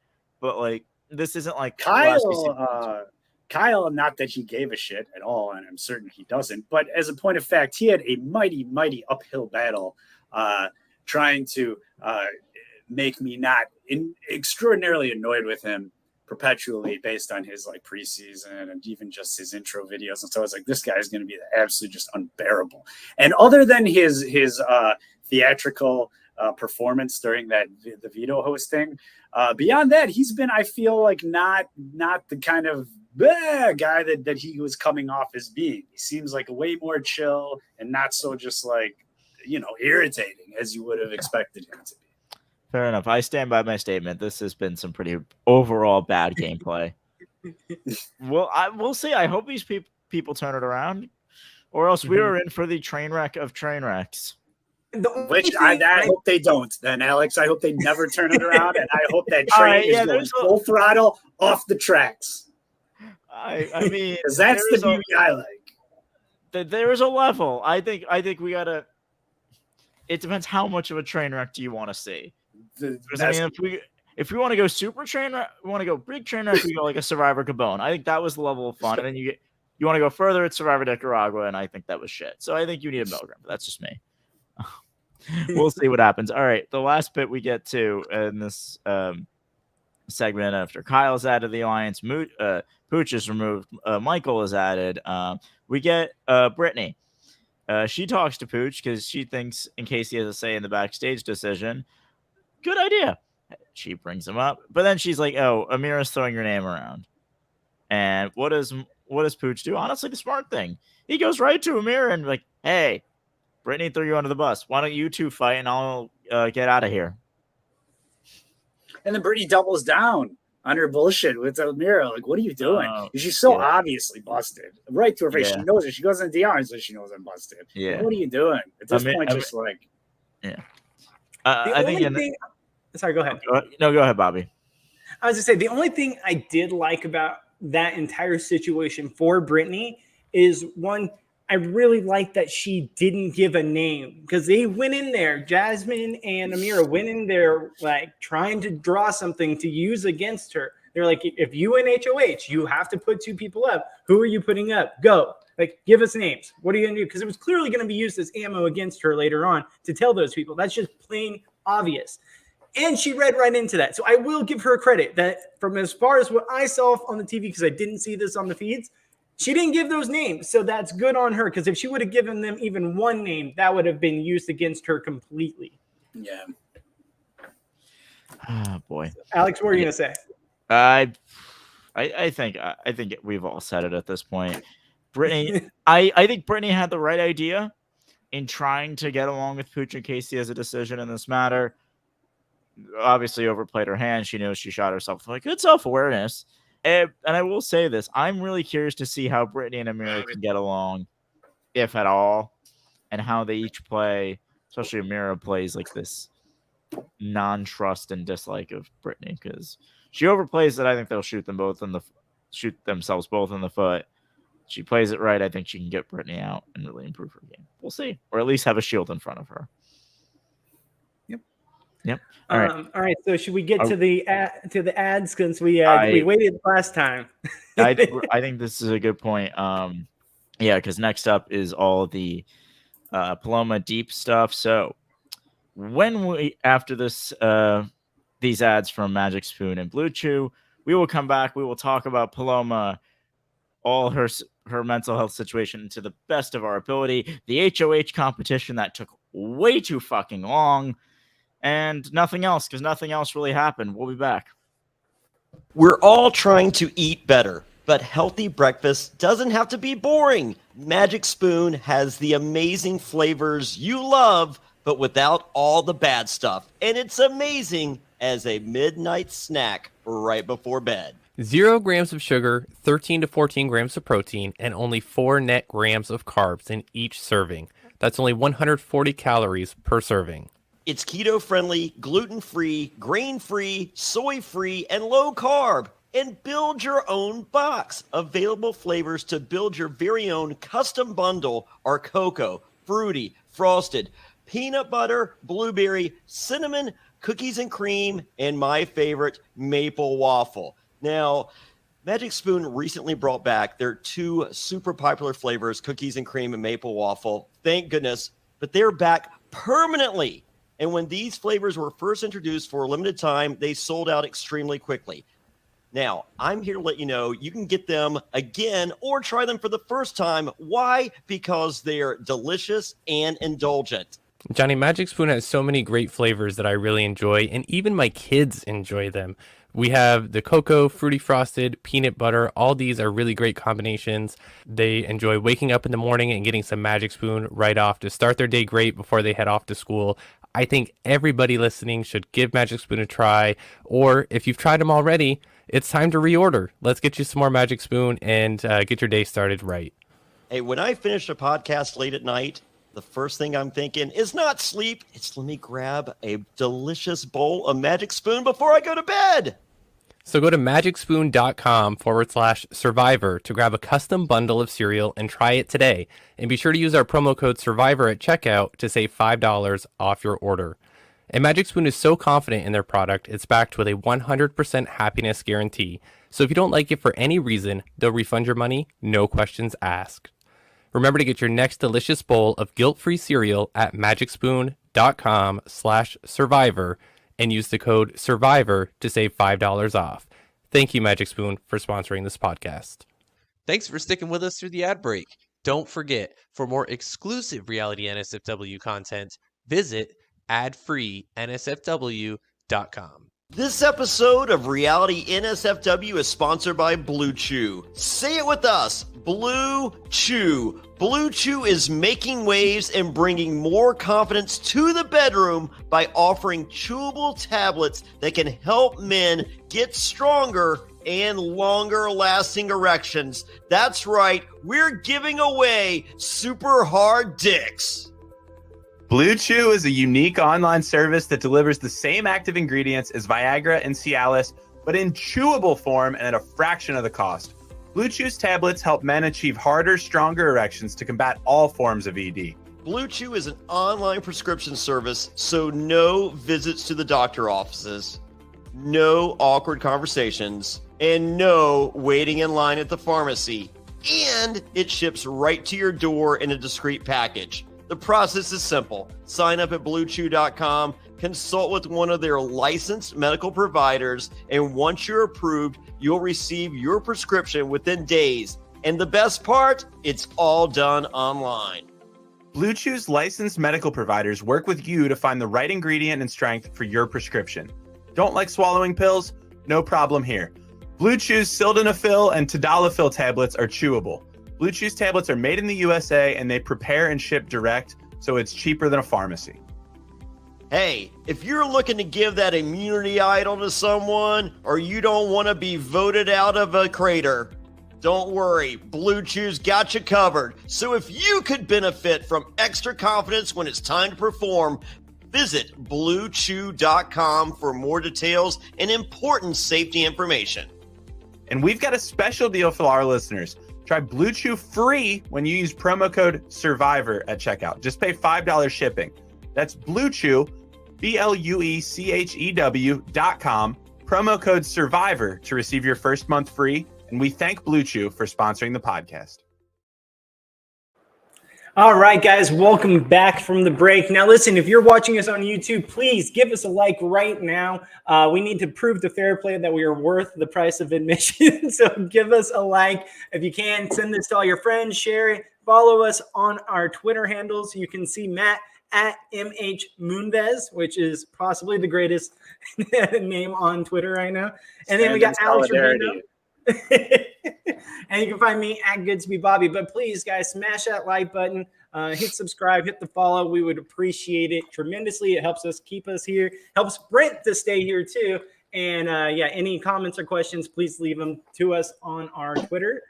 but like this isn't like Kyle. Kyle, not that he gave a shit at all, and I'm certain he doesn't. But as a point of fact, he had a mighty, mighty uphill battle trying to make me not extraordinarily annoyed with him perpetually based on his like preseason and even just his intro videos. And so I was like, this guy is going to be absolutely just unbearable. And other than his theatrical performance during the veto hosting, beyond that, he's been, I feel like not the kind of guy that he was coming off as being. He seems like way more chill and not so just like, irritating as you would have expected him to be. Fair enough. I stand by my statement. This has been some pretty overall bad gameplay. We'll see. I hope these people turn it around, or else we are in for the train wreck of train wrecks. Which I hope they don't. Then, Alex, I hope they never turn it around, and I hope that train is going full throttle off the tracks. I mean, because that's the beauty I like. There is a level. I think we gotta. It depends how much of a train wreck do you want to see. I mean, if we want to go super train wreck, we want to go big train wreck, we go like a Survivor Gabon. I think that was the level of fun. And then you want to go further, it's Survivor Nicaragua, and I think that was shit. So I think you need a milligram. But that's just me. We'll see what happens. All right, the last bit we get to in this segment after Kyle's out of the alliance, Pooch is removed, Michael is added. We get Brittany. She talks to Pooch because she thinks in case he has a say in the backstage decision, good idea. She brings him up, but then she's like, "Oh, Amira's throwing your name around." And what does Pooch do? Honestly, the smart thing. He goes right to Amira and like, "Hey, Brittany threw you under the bus. Why don't you two fight and I'll get out of here?" And then Brittany doubles down on her bullshit with Amira. Like, what are you doing? She's so obviously busted. Right to her face. Yeah. She knows it. She goes in the DR and says she knows I'm busted. Yeah. Like, what are you doing? At this point, just like. Yeah. I think. Sorry, go ahead. No, go ahead, Bobby. I was going to say, the only thing I did like about that entire situation for Brittany is, one, I really like that she didn't give a name, because they went in there, Jasmine and Amira went in there like trying to draw something to use against her. They're like, if you win HOH, you have to put two people up. Who are you putting up? Go. Like, give us names. What are you going to do? Because it was clearly going to be used as ammo against her later on to tell those people. That's just plain obvious. And she read right into that. So I will give her credit that from as far as what I saw on the TV, because I didn't see this on the feeds, she didn't give those names. So that's good on her, because if she would have given them even one name, that would have been used against her completely. Yeah. Oh, boy. Alex, what were you going to say? I think we've all said it at this point. Brittany, I think Brittany had the right idea in trying to get along with Pooch in case he has a decision in this matter. Obviously overplayed her hand. She knows she shot herself. Like, good self-awareness. And I will say this, I'm really curious to see how Brittany and Amira can get along, if at all, and how they each play, especially Amira plays like this non-trust and dislike of Brittany, because she overplays it. I think they'll shoot themselves both in the foot. She plays it right. I think she can get Brittany out and really improve her game. We'll see, or at least have a shield in front of her. Yep. All right. So should we get to the ads, since we waited last time? I think this is a good point. Because next up is all the Paloma deep stuff. So after this these ads from Magic Spoon and Blue Chew, we will come back. We will talk about Paloma, all her mental health situation to the best of our ability, the HOH competition that took way too fucking long, and nothing else, because nothing else really happened. We'll be back. We're all trying to eat better, but healthy breakfast doesn't have to be boring. Magic Spoon has the amazing flavors you love, but without all the bad stuff. And it's amazing as a midnight snack right before bed. 0 grams of sugar, 13 to 14 grams of protein, and only 4 net grams of carbs in each serving. That's only 140 calories per serving. It's keto-friendly, gluten-free, grain-free, soy-free, and low-carb. And build your own box. Available flavors to build your very own custom bundle are cocoa, fruity, frosted, peanut butter, blueberry, cinnamon, cookies and cream, and my favorite, maple waffle. Now, Magic Spoon recently brought back their 2 super popular flavors, cookies and cream and maple waffle. Thank goodness. But they're back permanently. And when these flavors were first introduced for a limited time, they sold out extremely quickly. Now, I'm here to let you know you can get them again or try them for the first time. Why? Because they're delicious and indulgent. Johnny, Magic Spoon has so many great flavors that I really enjoy, and even my kids enjoy them. We have the cocoa, fruity frosted, peanut butter. All these are really great combinations. They enjoy waking up in the morning and getting some Magic Spoon right off to start their day great before they head off to school. I think everybody listening should give Magic Spoon a try, or if you've tried them already, it's time to reorder. Let's get you some more Magic Spoon and get your day started right. Hey, when I finish a podcast late at night, the first thing I'm thinking is not sleep. It's let me grab a delicious bowl of Magic Spoon before I go to bed. So go to magicspoon.com/survivor to grab a custom bundle of cereal and try it today. And be sure to use our promo code survivor at checkout to save $5 off your order. And Magic Spoon is so confident in their product, it's backed with a 100% happiness guarantee. So if you don't like it for any reason, they'll refund your money, no questions asked. Remember to get your next delicious bowl of guilt-free cereal at magicspoon.com. bluechew.com/survivor and use the code SURVIVOR to save $5 off. Thank you, Magic Spoon, for sponsoring this podcast. Thanks for sticking with us through the ad break. Don't forget, for more exclusive Reality NSFW content, visit adfreeNSFW.com. This episode of Reality NSFW is sponsored by Blue Chew. Say it with us, Blue Chew. Blue Chew is making waves and bringing more confidence to the bedroom by offering chewable tablets that can help men get stronger and longer lasting erections. That's right, we're giving away super hard dicks. Blue Chew is a unique online service that delivers the same active ingredients as Viagra and Cialis, but in chewable form and at a fraction of the cost. Blue Chew's tablets help men achieve harder, stronger erections to combat all forms of ED. Blue Chew is an online prescription service, so no visits to the doctor offices, no awkward conversations, and no waiting in line at the pharmacy. And it ships right to your door in a discreet package. The process is simple. Sign up at bluechew.com, consult with one of their licensed medical providers, and once you're approved, you'll receive your prescription within days. And the best part, it's all done online. Blue Chew's licensed medical providers work with you to find the right ingredient and strength for your prescription. Don't like swallowing pills? No problem here. Blue Chew's sildenafil and tadalafil tablets are chewable. Blue Chew's tablets are made in the USA and they prepare and ship direct, so it's cheaper than a pharmacy. Hey, if you're looking to give that immunity idol to someone, or you don't want to be voted out of a crater, don't worry, Blue Chew's got you covered. So if you could benefit from extra confidence when it's time to perform, visit bluechew.com for more details and important safety information. And we've got a special deal for our listeners. Try Blue Chew free when you use promo code SURVIVOR at checkout. Just pay $5 shipping. That's Blue Chew, BLUECHEW.com, promo code SURVIVOR to receive your first month free. And we thank Blue Chew for sponsoring the podcast. All right, guys, welcome back from the break. Now, listen, if you're watching us on YouTube, please give us a like right now. We need to prove to Fair Play that we are worth the price of admission. So give us a like. If you can, send this to all your friends, share it, follow us on our Twitter handles. You can see Matt at MHMoonves, which is possibly the greatest name on Twitter right now. And then we got Alex Rubino. And you can find me at Goodsby Bobby. But please, guys, smash that like button, hit subscribe, hit the follow. We would appreciate it tremendously. It helps us keep us here, helps Brent to stay here too. And yeah, any comments or questions, please leave them to us on our Twitter.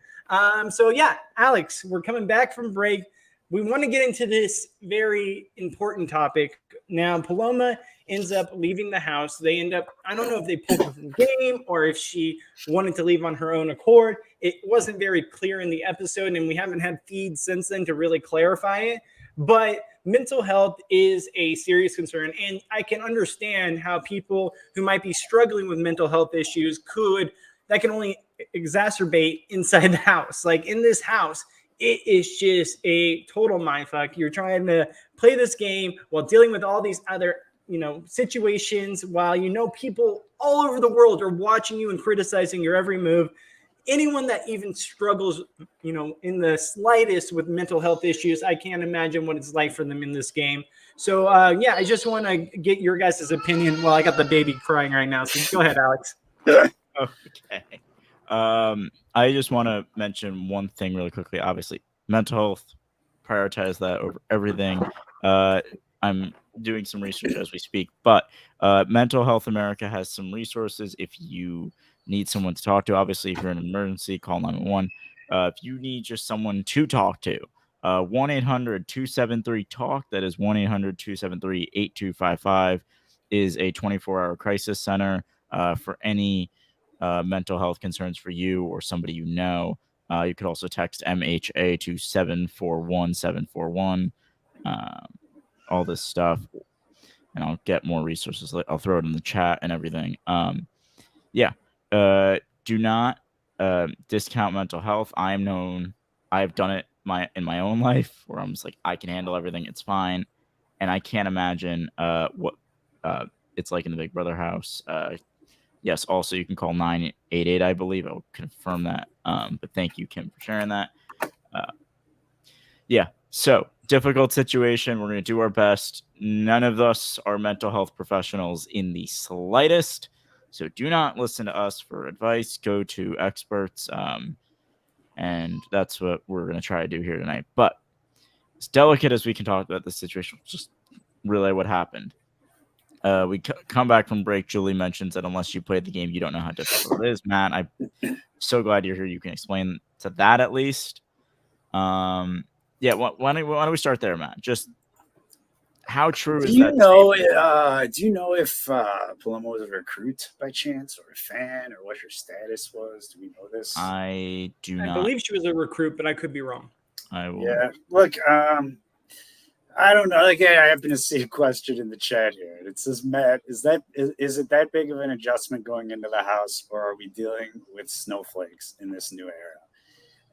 So yeah, Alex, we're coming back from break. We want to get into this very important topic. Now, Paloma ends up leaving the house. They end up, I don't know if they pulled her from the game or if she wanted to leave on her own accord. It wasn't very clear in the episode, and we haven't had feeds since then to really clarify it. But mental health is a serious concern, and I can understand how people who might be struggling with mental health issues that can only exacerbate inside the house. Like in this house, it is just a total mindfuck. You're trying to play this game while dealing with all these other situations, while people all over the world are watching you and criticizing your every move. Anyone that even struggles, in the slightest with mental health issues, I can't imagine what it's like for them in this game. So, yeah, I just want to get your guys' opinion. Well, I got the baby crying right now, so go ahead, Alex. Okay. I just want to mention one thing really quickly. Obviously, mental health, prioritize that over everything. I'm doing some research as we speak, but Mental Health America has some resources if you need someone to talk to. Obviously, if you're in an emergency, call 911. If you need just someone to talk to, 1-800-273-TALK, that is 1-800-273-8255, is a 24-hour crisis center for any mental health concerns for you or somebody you know. You could also text MHA to 741-741. All this stuff, and I'll get more resources. I'll throw it in the chat and everything. Do not discount mental health. I've done it in my own life where I'm just like, I can handle everything. It's fine. and I can't imagine what it's like in the Big Brother house. Yes, also you can call 988, I believe. I'll confirm that. But thank you, Kim, for sharing that. Yeah, so difficult situation. We're going to do our best. None of us are mental health professionals in the slightest. So do not listen to us for advice. Go to experts. And that's what we're going to try to do here tonight. But as delicate as we can talk about this situation, just relay what happened. We come back from break. Julie mentions that unless you played the game, you don't know how difficult it is. Matt, I'm so glad you're here. You can explain to that at least. Yeah, why don't we start there, Matt? Just how true is that? Do you know if Paloma was a recruit by chance, or a fan, or what her status was? Do we know this? I do not. I believe she was a recruit, but I could be wrong. I will. Yeah, look, I don't know. Like, I happen to see a question in the chat here. It says, Matt, is it that big of an adjustment going into the house, or are we dealing with snowflakes in this new era?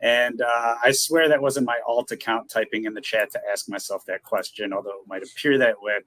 And I swear that wasn't my alt account typing in the chat to ask myself that question, although it might appear that way.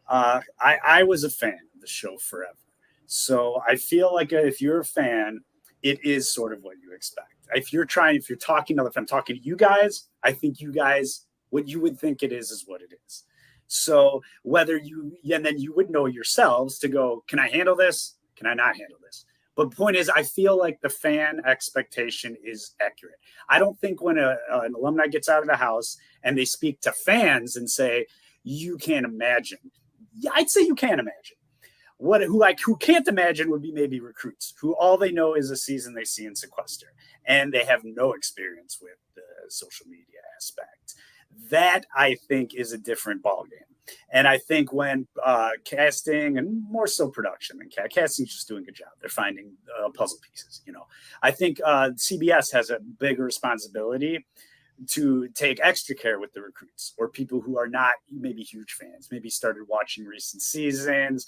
I was a fan of the show forever. So I feel like if you're a fan, it is sort of what you expect. If you're talking to you guys, I think you guys, what you would think it is what it is. So and then you would know yourselves to go, can I handle this? Can I not handle this? But the point is, I feel like the fan expectation is accurate. I don't think when an alumni gets out of the house and they speak to fans and say, you can't imagine. Yeah, I'd say you can't imagine. Who can't imagine would be maybe recruits, who all they know is a season they see in Sequester, and they have no experience with the social media aspect. That, I think, is a different ballgame. And I think when casting, and more so production than casting's just doing a good job. They're finding puzzle pieces, I think CBS has a bigger responsibility to take extra care with the recruits, or people who are not maybe huge fans, maybe started watching recent seasons,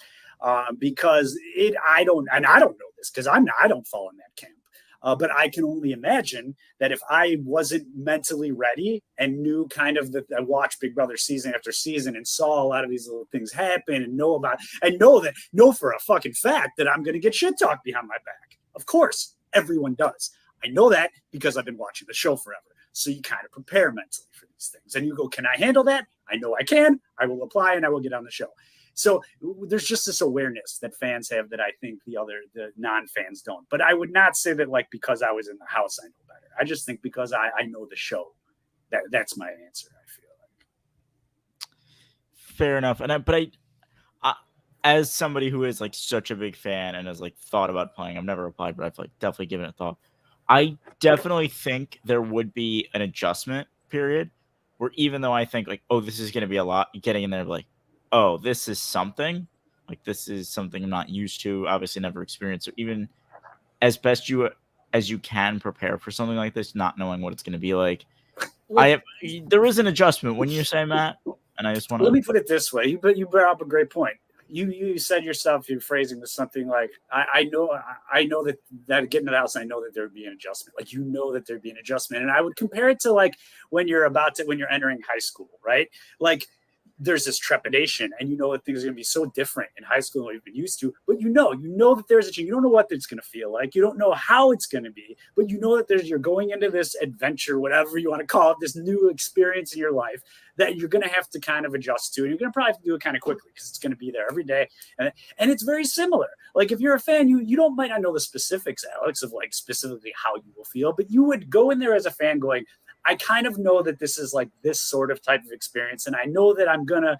because I don't know this because I don't fall in that camp. But I can only imagine that if I wasn't mentally ready and knew kind of that I watched Big Brother season after season and saw a lot of these little things happen and know for a fucking fact that I'm going to get shit talked behind my back. Of course, everyone does. I know that because I've been watching the show forever. So you kind of prepare mentally for these things. And you go, can I handle that? I know I can. I will apply and I will get on the show. So there's just this awareness that fans have that I think the non-fans don't. But I would not say that because I was in the house, I know better. I just think because I know the show. That's my answer, I feel like. Fair enough. But I as somebody who is such a big fan and has thought about playing, I've never applied, but I've definitely given it a thought. I definitely think there would be an adjustment period where even though I think this is going to be a lot, getting in there oh, this is something. This is something I'm not used to, obviously never experienced. So even as best as you can prepare for something like this, not knowing what it's going to be like. There is an adjustment when you say, Matt, and I just want to... Let me put it this way. You brought up a great point. You said yourself, your phrasing was something like, I know that getting to the house, I know that there'd be an adjustment. That there'd be an adjustment. And I would compare it to when you're entering high school, right? There's this trepidation and that things are going to be so different in high school than we've been used to, but you know that there's a change. You don't know what it's going to feel like. You don't know how it's going to be, but you know that you're going into this adventure, whatever you want to call it, this new experience in your life that you're going to have to kind of adjust to. And you're going to probably have to do it kind of quickly because it's going to be there every day. And it's very similar. If you're a fan, you might not know the specifics, Alex, of specifically how you will feel, but you would go in there as a fan going, I kind of know that this is this sort of type of experience. And I know that I'm gonna,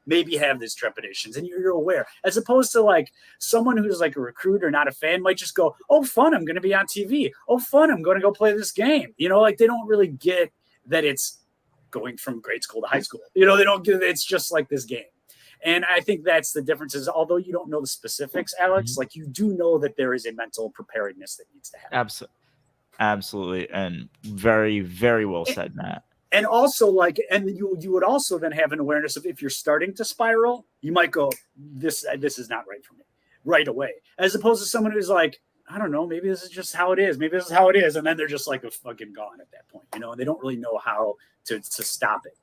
maybe have these trepidations, and you're aware, as opposed to someone who's a recruit or not a fan might just go, oh, fun, I'm going to be on TV. Oh, fun, I'm going to go play this game. They don't really get that it's going from grade school to high school. They don't get it. It's just this game. And I think that's the difference is, although you don't know the specifics, Alex, you do know that there is a mental preparedness that needs to happen. Absolutely. And very, very well said, Matt. And also and you would also then have an awareness of if you're starting to spiral, you might go, this is not right for me right away. As opposed to someone who's I don't know, maybe this is just how it is. Maybe this is how it is. And then they're just a fucking gone at that point, and they don't really know how to stop it.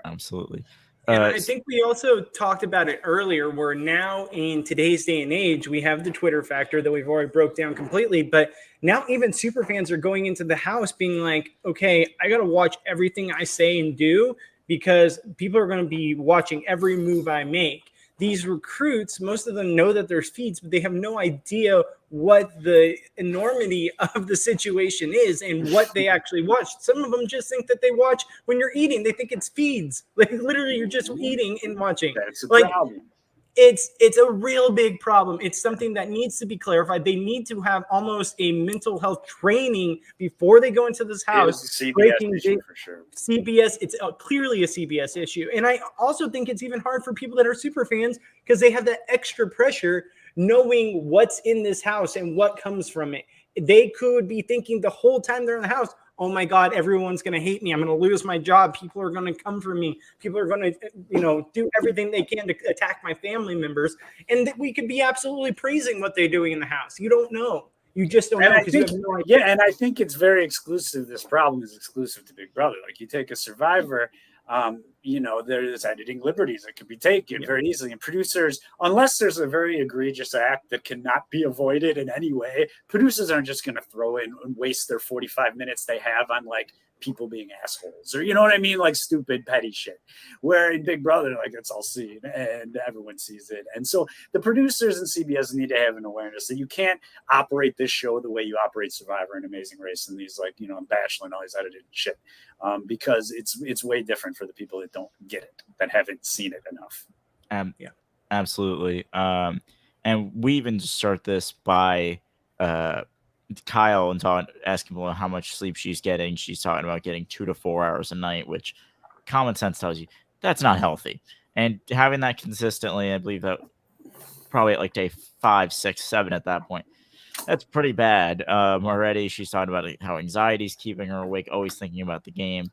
Absolutely. And I think we also talked about it earlier, where now in today's day and age, we have the Twitter factor that we've already broke down completely. But now even super fans are going into the house being like, okay, I got to watch everything I say and do because people are going to be watching every move I make. These recruits, most of them know that there's feeds, but they have no idea what the enormity of the situation is and what they actually watch. Some of them just think that they watch when you're eating. They think it's feeds. Like literally you're just eating and watching. That's a like problem. It's a real big problem. It's something that needs to be clarified. They need to have almost a mental health training before they go into this house. It's a CBS issue for sure. CBS, it's clearly a CBS issue. And I also think it's even hard for people that are super fans because they have that extra pressure knowing what's in this house and what comes from it. They could be thinking the whole time they're in the house, oh my God, everyone's going to hate me. I'm going to lose my job. People are going to come for me. People are going to, do everything they can to attack my family members. And that we could be absolutely praising what they're doing in the house. You don't know. You just don't know because you have no idea. Yeah, and I think it's very exclusive. This problem is exclusive to Big Brother. Like you take a Survivor, there's editing liberties that could be taken very easily. And producers, unless there's a very egregious act that cannot be avoided in any way, producers aren't just going to throw in and waste their 45 minutes they have on like people being assholes or, you know what I mean? Like stupid, petty shit. Where in Big Brother, like it's all seen and everyone sees it. And so the producers and CBS need to have an awareness that you can't operate this show the way you operate Survivor and Amazing Race and these Bachelor and all these edited shit. Because it's way different for the people that don't get it, that haven't seen it enough. Absolutely. And we even start this by Kyle and asking people how much sleep she's getting. She's talking about getting 2 to 4 hours a night, which common sense tells you that's not healthy. And having that consistently, I believe that probably at like day 5, 6, 7 at that point, that's pretty bad. Already she's talking about how anxiety's keeping her awake, always thinking about the game.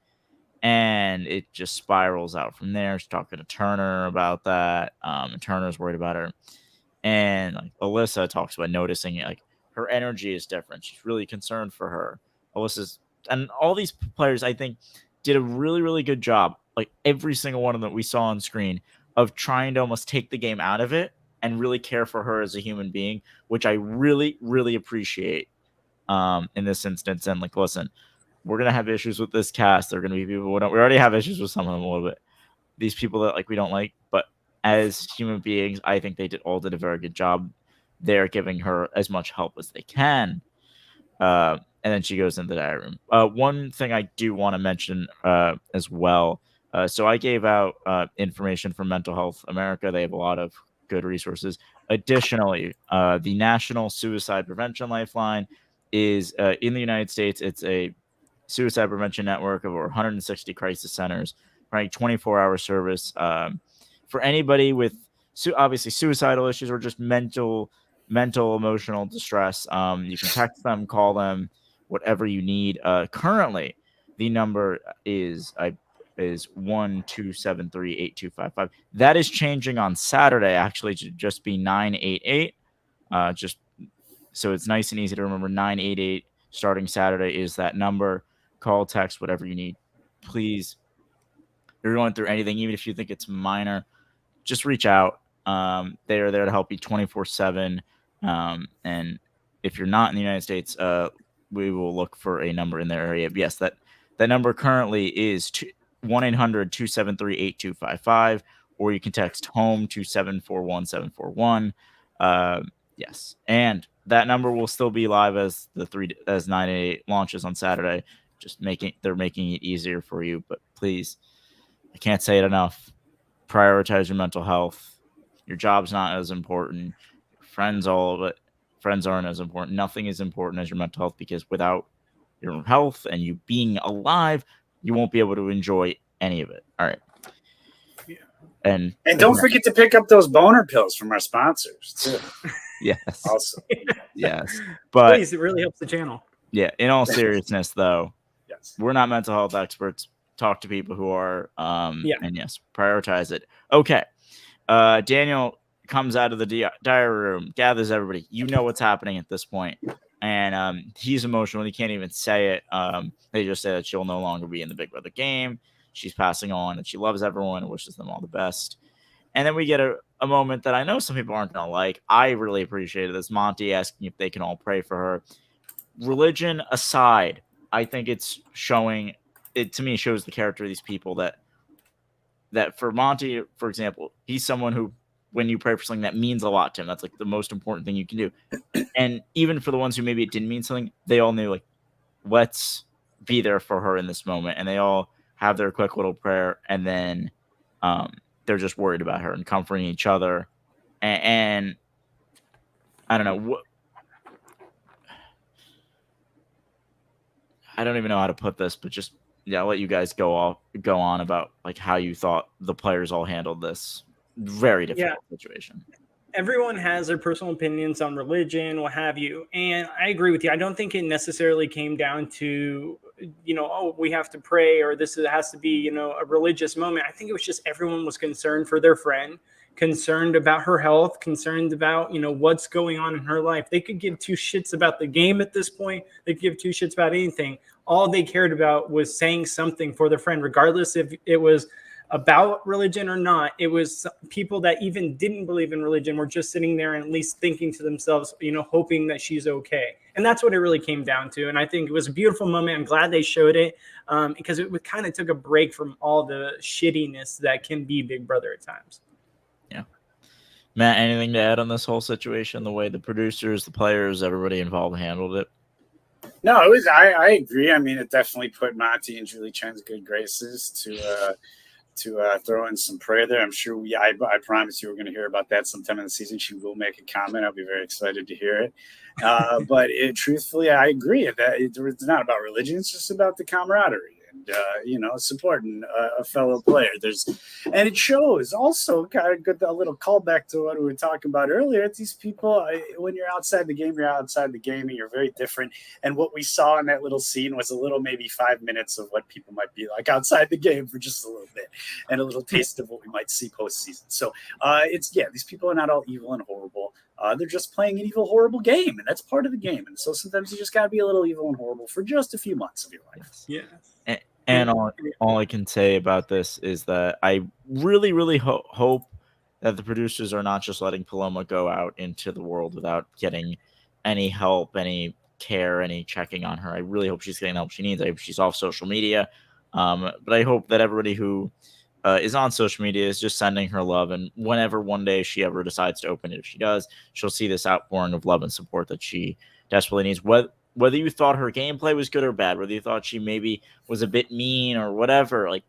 And it just spirals out from there. She's talking to Turner about that. And Turner's worried about her. And like Alyssa talks about noticing it, like her energy is different. She's really concerned for her. Alyssa's and all these players, I think, did a really, really good job. Like every single one of them we saw on screen of trying to almost take the game out of it and really care for her as a human being, which I really, really appreciate in this instance. And like, listen, we're going to have issues with this cast. There are going to be people we already have issues with some of them a little bit. These people that like we don't like, but as human beings, I think they did a very good job. They're giving her as much help as they can. And then she goes into the diary room. One thing I do want to mention as well. So I gave out information from Mental Health America. They have a lot of good resources. Additionally, the National Suicide Prevention Lifeline is in the United States. It's a suicide prevention network of over 160 crisis centers, running 24-hour service for anybody with obviously suicidal issues or just mental, emotional distress. You can text them, call them, whatever you need. Currently, the number is 1-273-8255. That is changing on Saturday, actually, to just be 988. Just so it's nice and easy to remember. 988 starting Saturday is that number. Call, text, whatever you need. Please, if you're going through anything, even if you think it's minor, just reach out. They are there to help you 24/7. And if you're not in the United States, we will look for a number in their area. Yes, that number currently is 1-800-273-8255, or you can text HOME to 741-741. Yes, and that number will still be live as 988 launches on Saturday. They're making it easier for you. But please, I can't say it enough. Prioritize your mental health. Your job's not as important. Friends aren't as important. Nothing is important as your mental health, because without your health and you being alive, you won't be able to enjoy any of it. All right. Yeah. And don't forget to pick up those boner pills from our sponsors too. Yes. Also. Yes. But please, it really helps the channel. Yeah. In all seriousness, though, yes, we're not mental health experts. Talk to people who are. And yes, prioritize it. Okay. Daniel comes out of the diary room, gathers everybody. You know what's happening at this point. And he's emotional. He can't even say it. They just say that she'll no longer be in the Big Brother game. she's passing on and she loves everyone and wishes them all the best. And then we get a moment that I know some people aren't going to like. I really appreciated this. Monty asking if they can all pray for her. Religion aside, I think it's showing, it to me shows the character of these people that for Monty, for example, he's someone who, when you pray for something, that means a lot to him. That's like the most important thing you can do. And even for the ones who maybe it didn't mean something, they all knew, like, let's be there for her in this moment. And they all have their quick little prayer, and then they're just worried about her and comforting each other. And I don't know. I don't even know how to put this, but just, yeah, I'll let you guys go on about like how you thought the players all handled this very difficult situation. Everyone has their personal opinions on religion, what have you. And I agree with you. I don't think it necessarily came down to, oh, we have to pray, or this has to be, a religious moment. I think it was just everyone was concerned for their friend, concerned about her health, concerned about, what's going on in her life. They could give two shits about the game at this point. They could give two shits about anything. All they cared about was saying something for their friend, regardless if it was about religion or not. It was people that even didn't believe in religion were just sitting there and at least thinking to themselves, hoping that she's okay. And that's what it really came down to. And I think it was a beautiful moment. I'm glad they showed it because it kind of took a break from all the shittiness that can be Big Brother at times. Yeah. Matt, anything to add on this whole situation, the way the producers, the players, everybody involved handled it? No, it was. I agree. I mean, it definitely put Monty and Julie Chen's good graces to throw in some prayer there. I'm sure I promise you we're going to hear about that sometime in the season. She will make a comment. I'll be very excited to hear it. But truthfully, I agree that it's not about religion. It's just about the camaraderie and, supporting a fellow player. And it shows also kind of good, a little callback to what we were talking about earlier. These people, when you're outside the game, you're outside the game and you're very different. And what we saw in that little scene was a little, maybe 5 minutes of what people might be like outside the game for just a little bit, and a little taste of what we might see postseason. So these people are not all evil and horrible. They're just playing an evil, horrible game, and that's part of the game. And so sometimes you just got to be a little evil and horrible for just a few months of your life. Yeah. And all I can say about this is that I really, really hope that the producers are not just letting Paloma go out into the world without getting any help, any care, any checking on her. I really hope she's getting the help she needs. I hope she's off social media. But I hope that everybody who is on social media is just sending her love. And whenever one day she ever decides to open it, if she does, she'll see this outpouring of love and support that she desperately needs. Whether you thought her gameplay was good or bad, whether you thought she maybe was a bit mean or whatever, like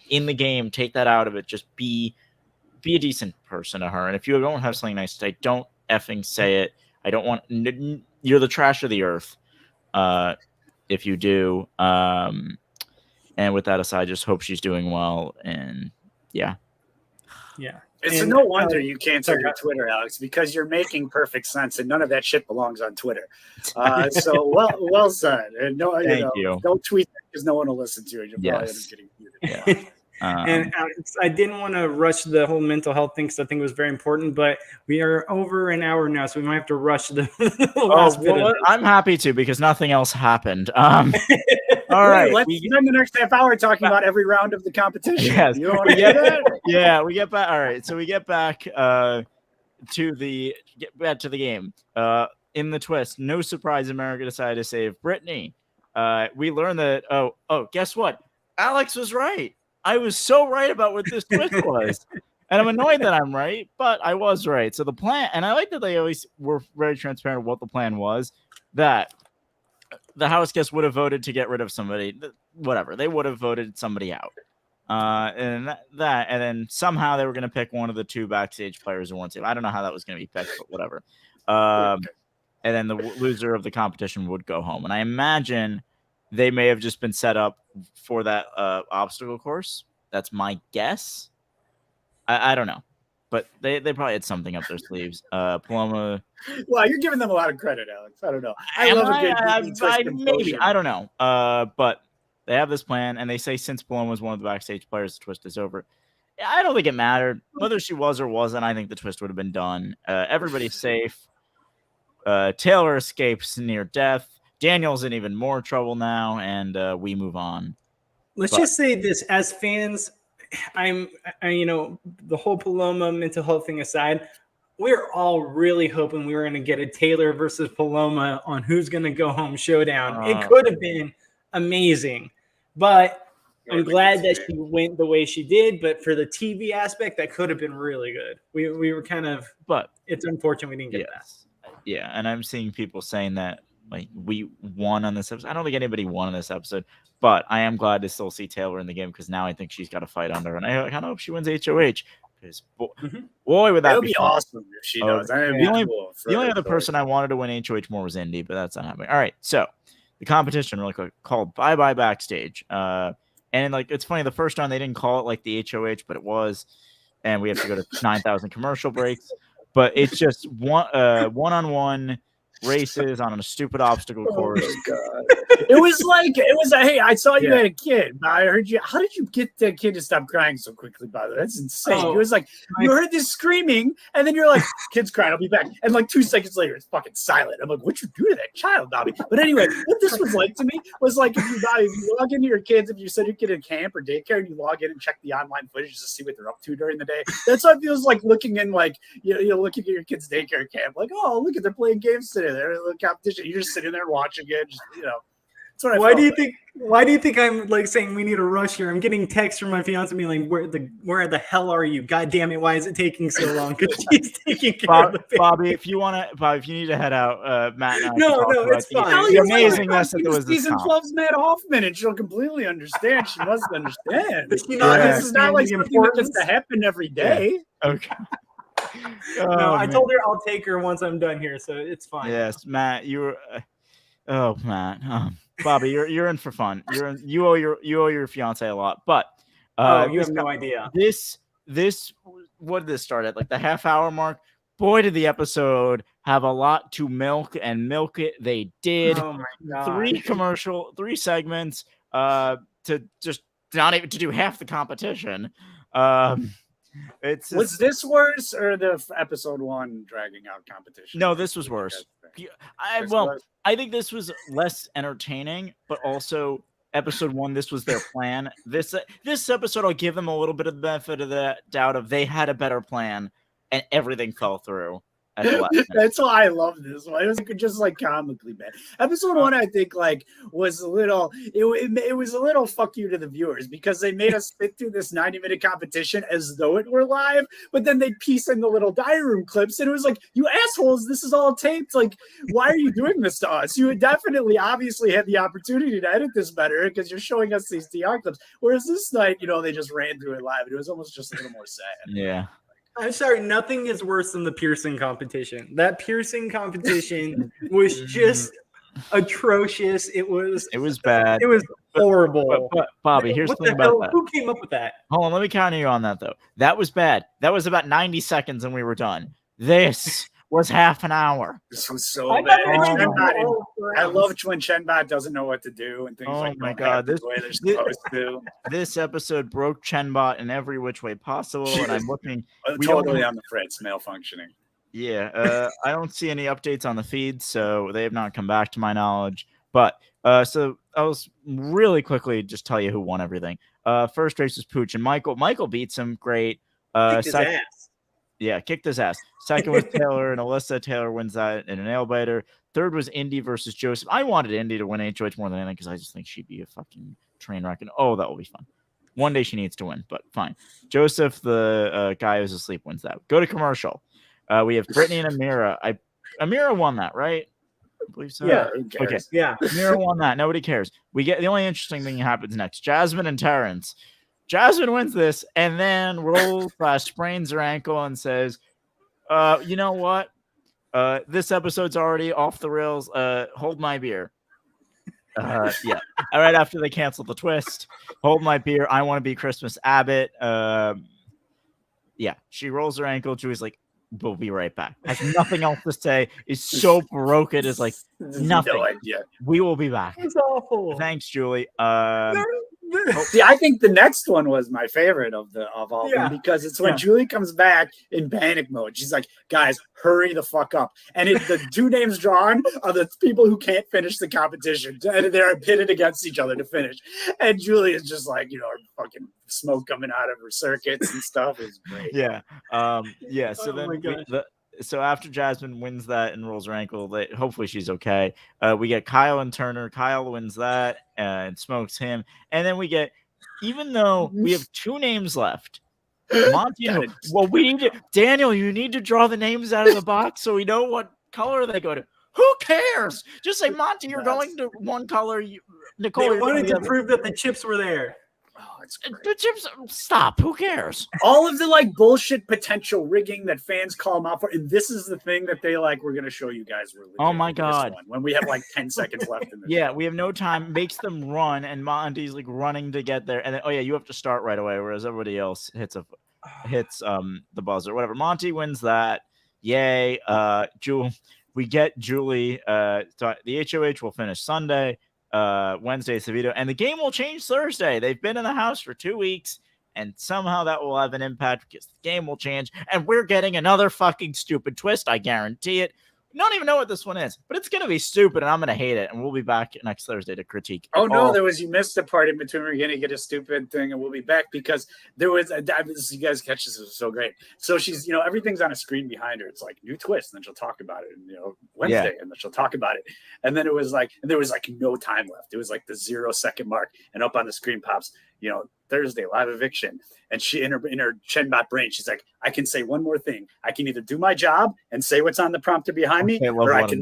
in the game, take that out of it. Just be a decent person to her. And if you don't have something nice to say, don't effing say it. I don't want, you're the trash of the earth. If you do. And with that aside, just hope she's doing well. And yeah. It's no wonder you can't take your Twitter, Alex, because you're making perfect sense, and none of that shit belongs on Twitter. So well said. And Thank you. Don't tweet because no one will listen to it. You're probably end up getting muted. Yeah. And I didn't want to rush the whole mental health thing because I think it was very important, but we are over an hour now, so we might have to rush the last bit of it. I'm happy to, because nothing else happened. All right. Let's spend the next half hour talking about every round of the competition. Yes. You want to get that? Yeah, we get back. All right. So we get back to the game. In the twist, no surprise, America decided to save Brittany. We learned that, guess what? Alex was right. I was so right about what this twist was. And I'm annoyed that I'm right, but I was right. So the plan, and I like that they always were very transparent what the plan was, that the house guests would have voted to get rid of somebody, whatever. They would have voted somebody out. And then somehow they were going to pick one of the two backstage players who weren't safe. I don't know how that was going to be picked, but whatever. And then the loser of the competition would go home. And I imagine they may have just been set up for that obstacle course. That's my guess. I don't know. But they probably had something up their sleeves. Paloma. Well, you're giving them a lot of credit, Alex. I don't know. I don't know. But they have this plan, and they say since Paloma was one of the backstage players, the twist is over. I don't think it mattered whether she was or wasn't. I think the twist would have been done. Everybody's safe. Taylor escapes near death. Daniel's in even more trouble now, and we move on Let's But- just say this: as fans, the whole Paloma mental health thing aside, we're all really hoping we were going to get a Taylor versus Paloma on who's going to go home showdown. It could have been amazing, but I'm glad that she went the way she did. But for the TV aspect, that could have been really good. We were kind of, but it's unfortunate we didn't get that. Yeah, and I'm seeing people saying that like we won on this episode. I don't think anybody won on this episode, but I am glad to still see Taylor in the game because now I think she's got a fight under, and I kind of hope she wins HOH. Because boy, would that be fun. awesome if she does. The only other person I wanted to win HOH more was Indy, but that's not happening. All right, so the competition really quick called Bye Bye Backstage. And like it's funny, the first round they didn't call it like the HOH, but it was, and we have to go to 9,000 commercial breaks. But it's just one-on-one races on a stupid obstacle course. Oh God. It was hey, I saw you had a kid. I heard you. How did you get that kid to stop crying so quickly? By the way, that's insane. It was like you heard this screaming, and then you're like, "Kid's crying. I'll be back." And like 2 seconds later, it's fucking silent. I'm like, "What'd you do to that child, Bobby?" But anyway, what this was like to me was like if you log into your kids, if you send your kid in camp or daycare, and you log in and check the online footage just to see what they're up to during the day. That's what it feels like looking in like looking at your kid's daycare camp. Like, oh, look at they're playing games today. They're in the competition. You're just sitting there watching it. Just, that's what Why do you think I'm like saying we need a rush here? I'm getting texts from my fiance being like, where the hell are you? God damn it, why is it taking so long? Because she's taking care of the baby. Bobby, if you need to head out, Matt and I No, it's fine. The amazingness that there was this season 12's Matt Hoffman, and she'll completely understand. She must understand. This is not like something that has to happen every day. Yeah. Okay. No, I told her I'll take her once I'm done here, so it's fine. Yes, Matt, you were. Matt, Bobby, you're in for fun. You owe your fiance a lot, but you have no idea. This what did this start at? Like the half-hour mark. Boy, did the episode have a lot to milk, and milk it they did. Oh my God. 3 segments to just not even to do half the competition. Was this worse or the episode 1 dragging out competition? No, this was worse. I think this was less entertaining, but also episode 1, this was their plan. This episode, I'll give them a little bit of the benefit of the doubt of they had a better plan and everything fell through. That's why I love this one. It was just like comically bad. Episode 1, I think, like was a little. It was a little fuck you to the viewers because they made us sit through this 90-minute competition as though it were live, but then they'd piece in the little diary room clips, and it was like, you assholes, this is all taped. Like, why are you doing this to us? You definitely, obviously, had the opportunity to edit this better because you're showing us these TR clips. Whereas this night, they just ran through it live, and it was almost just a little more sad. Yeah. I'm sorry, nothing is worse than the piercing competition. That piercing competition was just atrocious. It was bad. It was horrible. But Bobby, here's the thing about that. Who came up with that? Hold on, let me counter you on that though. That was bad. That was about 90 seconds and we were done. This was half an hour. This was so bad. I love when Chenbot doesn't know what to do and things like that. Oh my God. This episode broke Chenbot in every which way possible. And I'm looking totally on the fritz, malfunctioning. Yeah. I don't see any updates on the feed, so they have not come back to my knowledge. But so I'll really quickly just tell you who won everything. First race was Pooch and Michael. Michael beats him. Great. Kicked his ass. Yeah, kicked his ass. Second was Taylor and Alyssa. Taylor wins that in a nail biter. Third was Indy versus Joseph. I wanted Indy to win HOH more than anything because I just think she'd be a fucking train wreck. And that will be fun. One day she needs to win, but fine. Joseph, the guy who's asleep, wins that. Go to commercial. We have Brittany and Amira. Amira won that, right? I believe so. Yeah. Okay. Yeah. Amira won that. Nobody cares. We get the only interesting thing happens next. Jasmine and Terrence. Jasmine wins this and then sprains her ankle and says, you know what? This episode's already off the rails. Hold my beer. Yeah. All right. After they canceled the twist, hold my beer. I want to be Christmas Abbott. Yeah. She rolls her ankle. Julie's like, we'll be right back. Has nothing else to say. Is so broken. Is like nothing. No idea. We will be back. It's awful. Thanks, Julie. See, I think the next one was my favorite of all of them because it's when Julie comes back in panic mode. She's like, "Guys, hurry the fuck up!" And the two names drawn are the people who can't finish the competition, and they're pitted against each other to finish. And Julie is just like, fucking smoke coming out of her circuits and stuff. Is great. Yeah. So so after Jasmine wins that and rolls her ankle, hopefully she's okay. We get Kyle and Turner. Kyle wins that and smokes him. And then we get, even though we have 2 names left, Monty. We need to, Daniel, you need to draw the names out of the box so we know what color they go to. Who cares? Just say, Monty, you're going to one color. Nicole, they wanted to prove that the chips were there. Oh, it's great. The chips, stop. Who cares? All of the bullshit potential rigging that fans call them out for, and this is the thing that they we're going to show you guys. Oh my god! When we have 10 seconds left in this. Yeah, we have no time. Makes them run, and Monty's running to get there, and then you have to start right away, whereas everybody else hits the buzzer, whatever. Monty wins that. Yay! We get Julie. The HOH will finish Sunday. Wednesday Savito, and the game will change Thursday. They've been in the house for 2 weeks, and somehow that will have an impact because the game will change, and we're getting another fucking stupid twist. I guarantee it. Don't even know what this one is, but it's gonna be stupid, and I'm gonna hate it. And we'll be back next Thursday to critique. Oh no, you missed the part in between. We're gonna get a stupid thing, and we'll be back because there was you guys catch this. It was so great. So she's everything's on a screen behind her. It's new twist, and then she'll talk about it. And Wednesday, and then she'll talk about it. And then it was there was no time left. It was the 0 second mark, and up on the screen pops Thursday live eviction. And she in her Chenbot brain, she's like, I can say one more thing. I can either do my job and say what's on the prompter behind me, or I can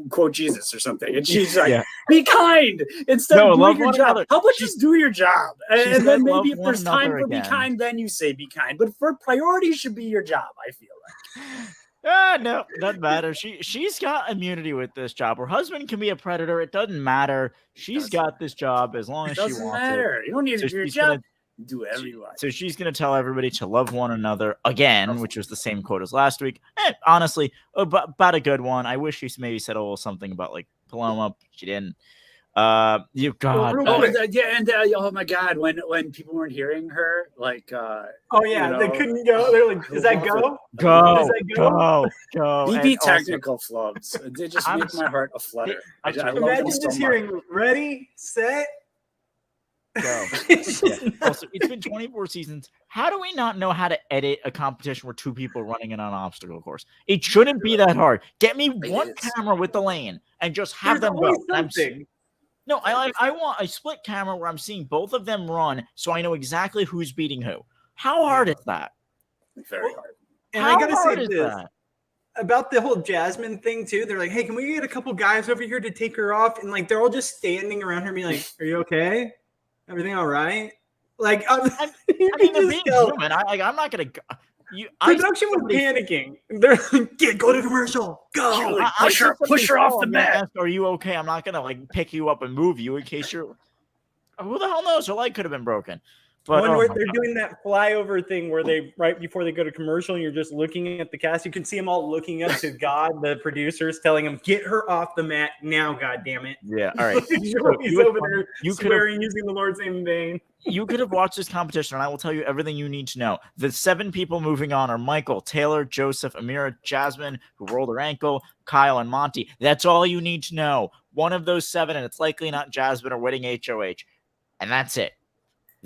quote Jesus or something. And she's like, be kind instead of doing your job. How about just do your job? And then maybe if there's time for be kind, then you say be kind. But for priority should be your job, I feel like. No, doesn't matter. She's got immunity with this job. Her husband can be a predator. It doesn't matter. She's got this job as long as she wants it. Doesn't matter. You don't need to do your job. Do whatever you want. So she's going to tell everybody to love one another again, which was the same quote as last week. Honestly, about a good one. I wish she maybe said a little something about Paloma. She didn't. Oh my god, when people weren't hearing her, they couldn't go. They're like, "Is that go? Go! BB technical flubs. They just make my heart a flutter. Imagine just hearing "ready, set." Go. Also, it's been 24 seasons. How do we not know how to edit a competition where 2 people are running in an obstacle course? It shouldn't be that hard. Get me one camera with the lane and just have them go. No, I want a split camera where I'm seeing both of them run so I know exactly who's beating who. How hard is that? Very hard. And I gotta say this about the whole Jasmine thing too. They're like, hey, can we get a couple guys over here to take her off? And they're all just standing around her being like, are you okay? Everything all right? I mean, they're being human. I'm not gonna. Production was panicking. They're like, go to commercial. Go. Push her off the mat. Are you okay? I'm not gonna pick you up and move you in case you're. Who the hell knows? Her leg could have been broken. But they're doing that flyover thing where they right before they go to commercial, and you're just looking at the cast. You can see them all looking up to God, the producers, telling them, "Get her off the mat now, God damn it!" Yeah, all right. He's over there swearing, using the Lord's name in vain. You could have watched this competition, and I will tell you everything you need to know. The 7 people moving on are Michael, Taylor, Joseph, Amira, Jasmine, who rolled her ankle, Kyle, and Monty. That's all you need to know. One of those 7, and it's likely not Jasmine or winning HOH, and that's it.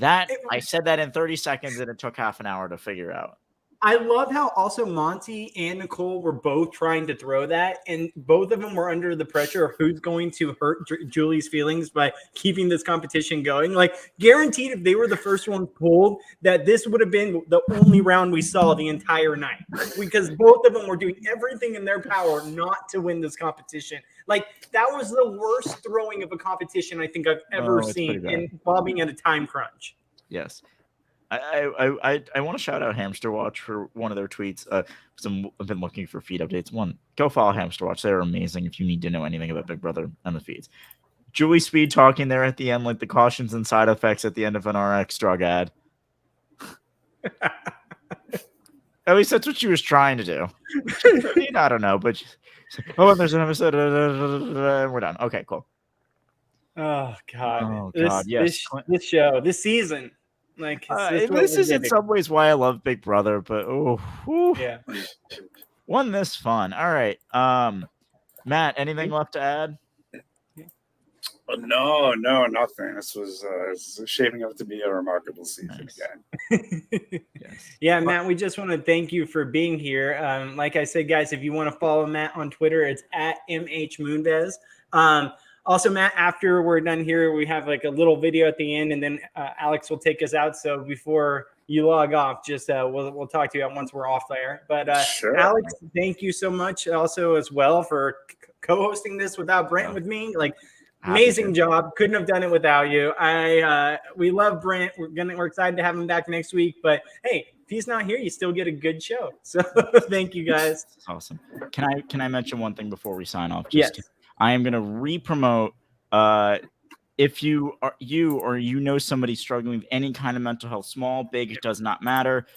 I said that in 30 seconds, and it took half an hour to figure out. I love how also Monty and Nicole were both trying to throw that, and both of them were under the pressure of who's going to hurt Julie's feelings by keeping this competition going. Guaranteed, if they were the first one pulled, that this would have been the only round we saw the entire night, because both of them were doing everything in their power not to win this competition. That was the worst throwing of a competition I think I've ever seen, in bobbing at a time crunch. Yes. I want to shout out Hamster Watch for one of their tweets. I've been looking for feed updates. One, go follow Hamster Watch. They're amazing if you need to know anything about Big Brother and the feeds. Julie Speed talking there at the end, the cautions and side effects at the end of an RX drug ad. At least that's what she was trying to do. I don't know, but and there's an episode, and we're done. Okay, cool. Oh God! Oh, God, yes. This show, this season, like this is in some ways why I love Big Brother, but yeah. Wasn't this fun? All right, Matt, anything left to add? No, nothing. This was shaping up to be a remarkable season again. Yes. Yeah, Matt, we just want to thank you for being here. Like I said, guys, if you want to follow Matt on Twitter, it's at MHMoonves. Also, Matt, after we're done here, we have like a little video at the end, and then Alex will take us out. So before you log off, just we'll talk to you once we're off there. But Sure. Alex, thank you so much also as well for co-hosting this without Brent with me. Like, amazing job. Couldn't have done it without you. We love Brent. We're excited to have him back next week. But hey, if he's not here, you still get a good show. So thank you guys. That's awesome. Can I mention one thing before we sign off? Yes. I am going to re-promote. If you know somebody struggling with any kind of mental health, small, big, it does not matter.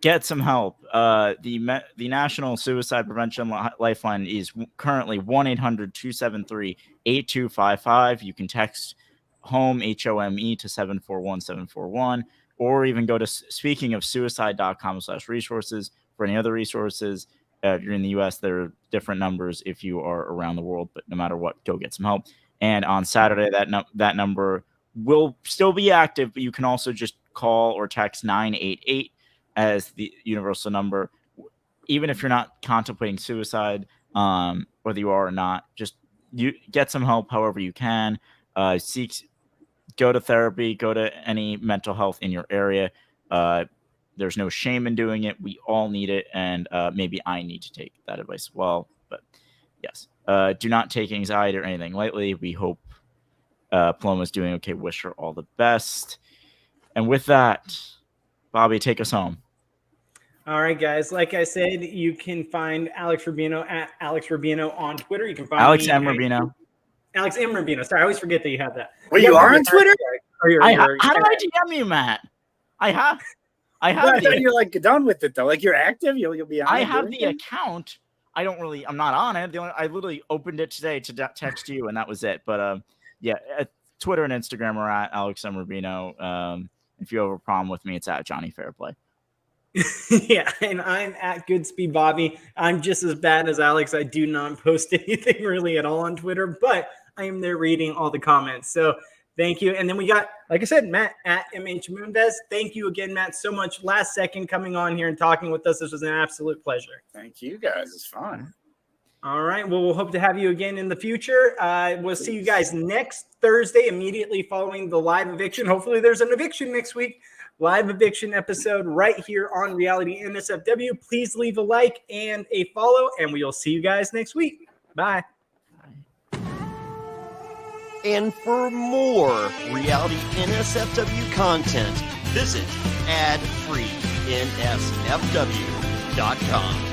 Get some help. The National Suicide Prevention Lifeline is currently 1-800-273-8255. You can text HOME, HOME, to 741-741, or even go to speakingofsuicide.com/resources for any other resources. If you're in the U.S., there are different numbers if you are around the world, but no matter what, go get some help. And on Saturday, that number will still be active, but you can also just call or text 988 as the universal number. Even if you're not contemplating suicide, whether you are or not, just you get some help however you can. Go to therapy, go to any mental health in your area. There's no shame in doing it. We all need it, and maybe I need to take that advice as well. But yes, do not take anxiety or anything lightly. We hope Paloma's doing okay. Wish her all the best. And with that, Bobby, take us home. All right, guys. Like I said, you can find Alex Rubino at Alex Rubino on Twitter. You can find Alex M. Rubino. Alex M. Rubino. Sorry, I always forget that you have that. Wait, you are on Twitter? How did I DM you, Matt? I have. I thought you're like done with it though. Like you're active. You'll be on. I have the account. I'm not on it. I literally opened it today to text you, and that was it. But yeah, Twitter and Instagram are at Alex M. Rubino. If you have a problem with me, it's at Johnny Fairplay. Yeah, and I'm at Goodsby Bobby. I'm just as bad as Alex. I do not post anything really at all on Twitter, but I am there reading all the comments. So thank you. And then we got, like I said, Matt at MHMoonves. Thank you again, Matt, so much. Last second coming on here and talking with us. This was an absolute pleasure. Thank you, guys. It's fun. All right. Well, we'll hope to have you again in the future. We'll see you guys next Thursday, immediately following the live eviction. Hopefully there's an eviction next week. Live eviction episode right here on Reality NSFW. Please leave a like and a follow, and we'll see you guys next week. Bye. And for more Reality NSFW content, visit adfreensfw.com.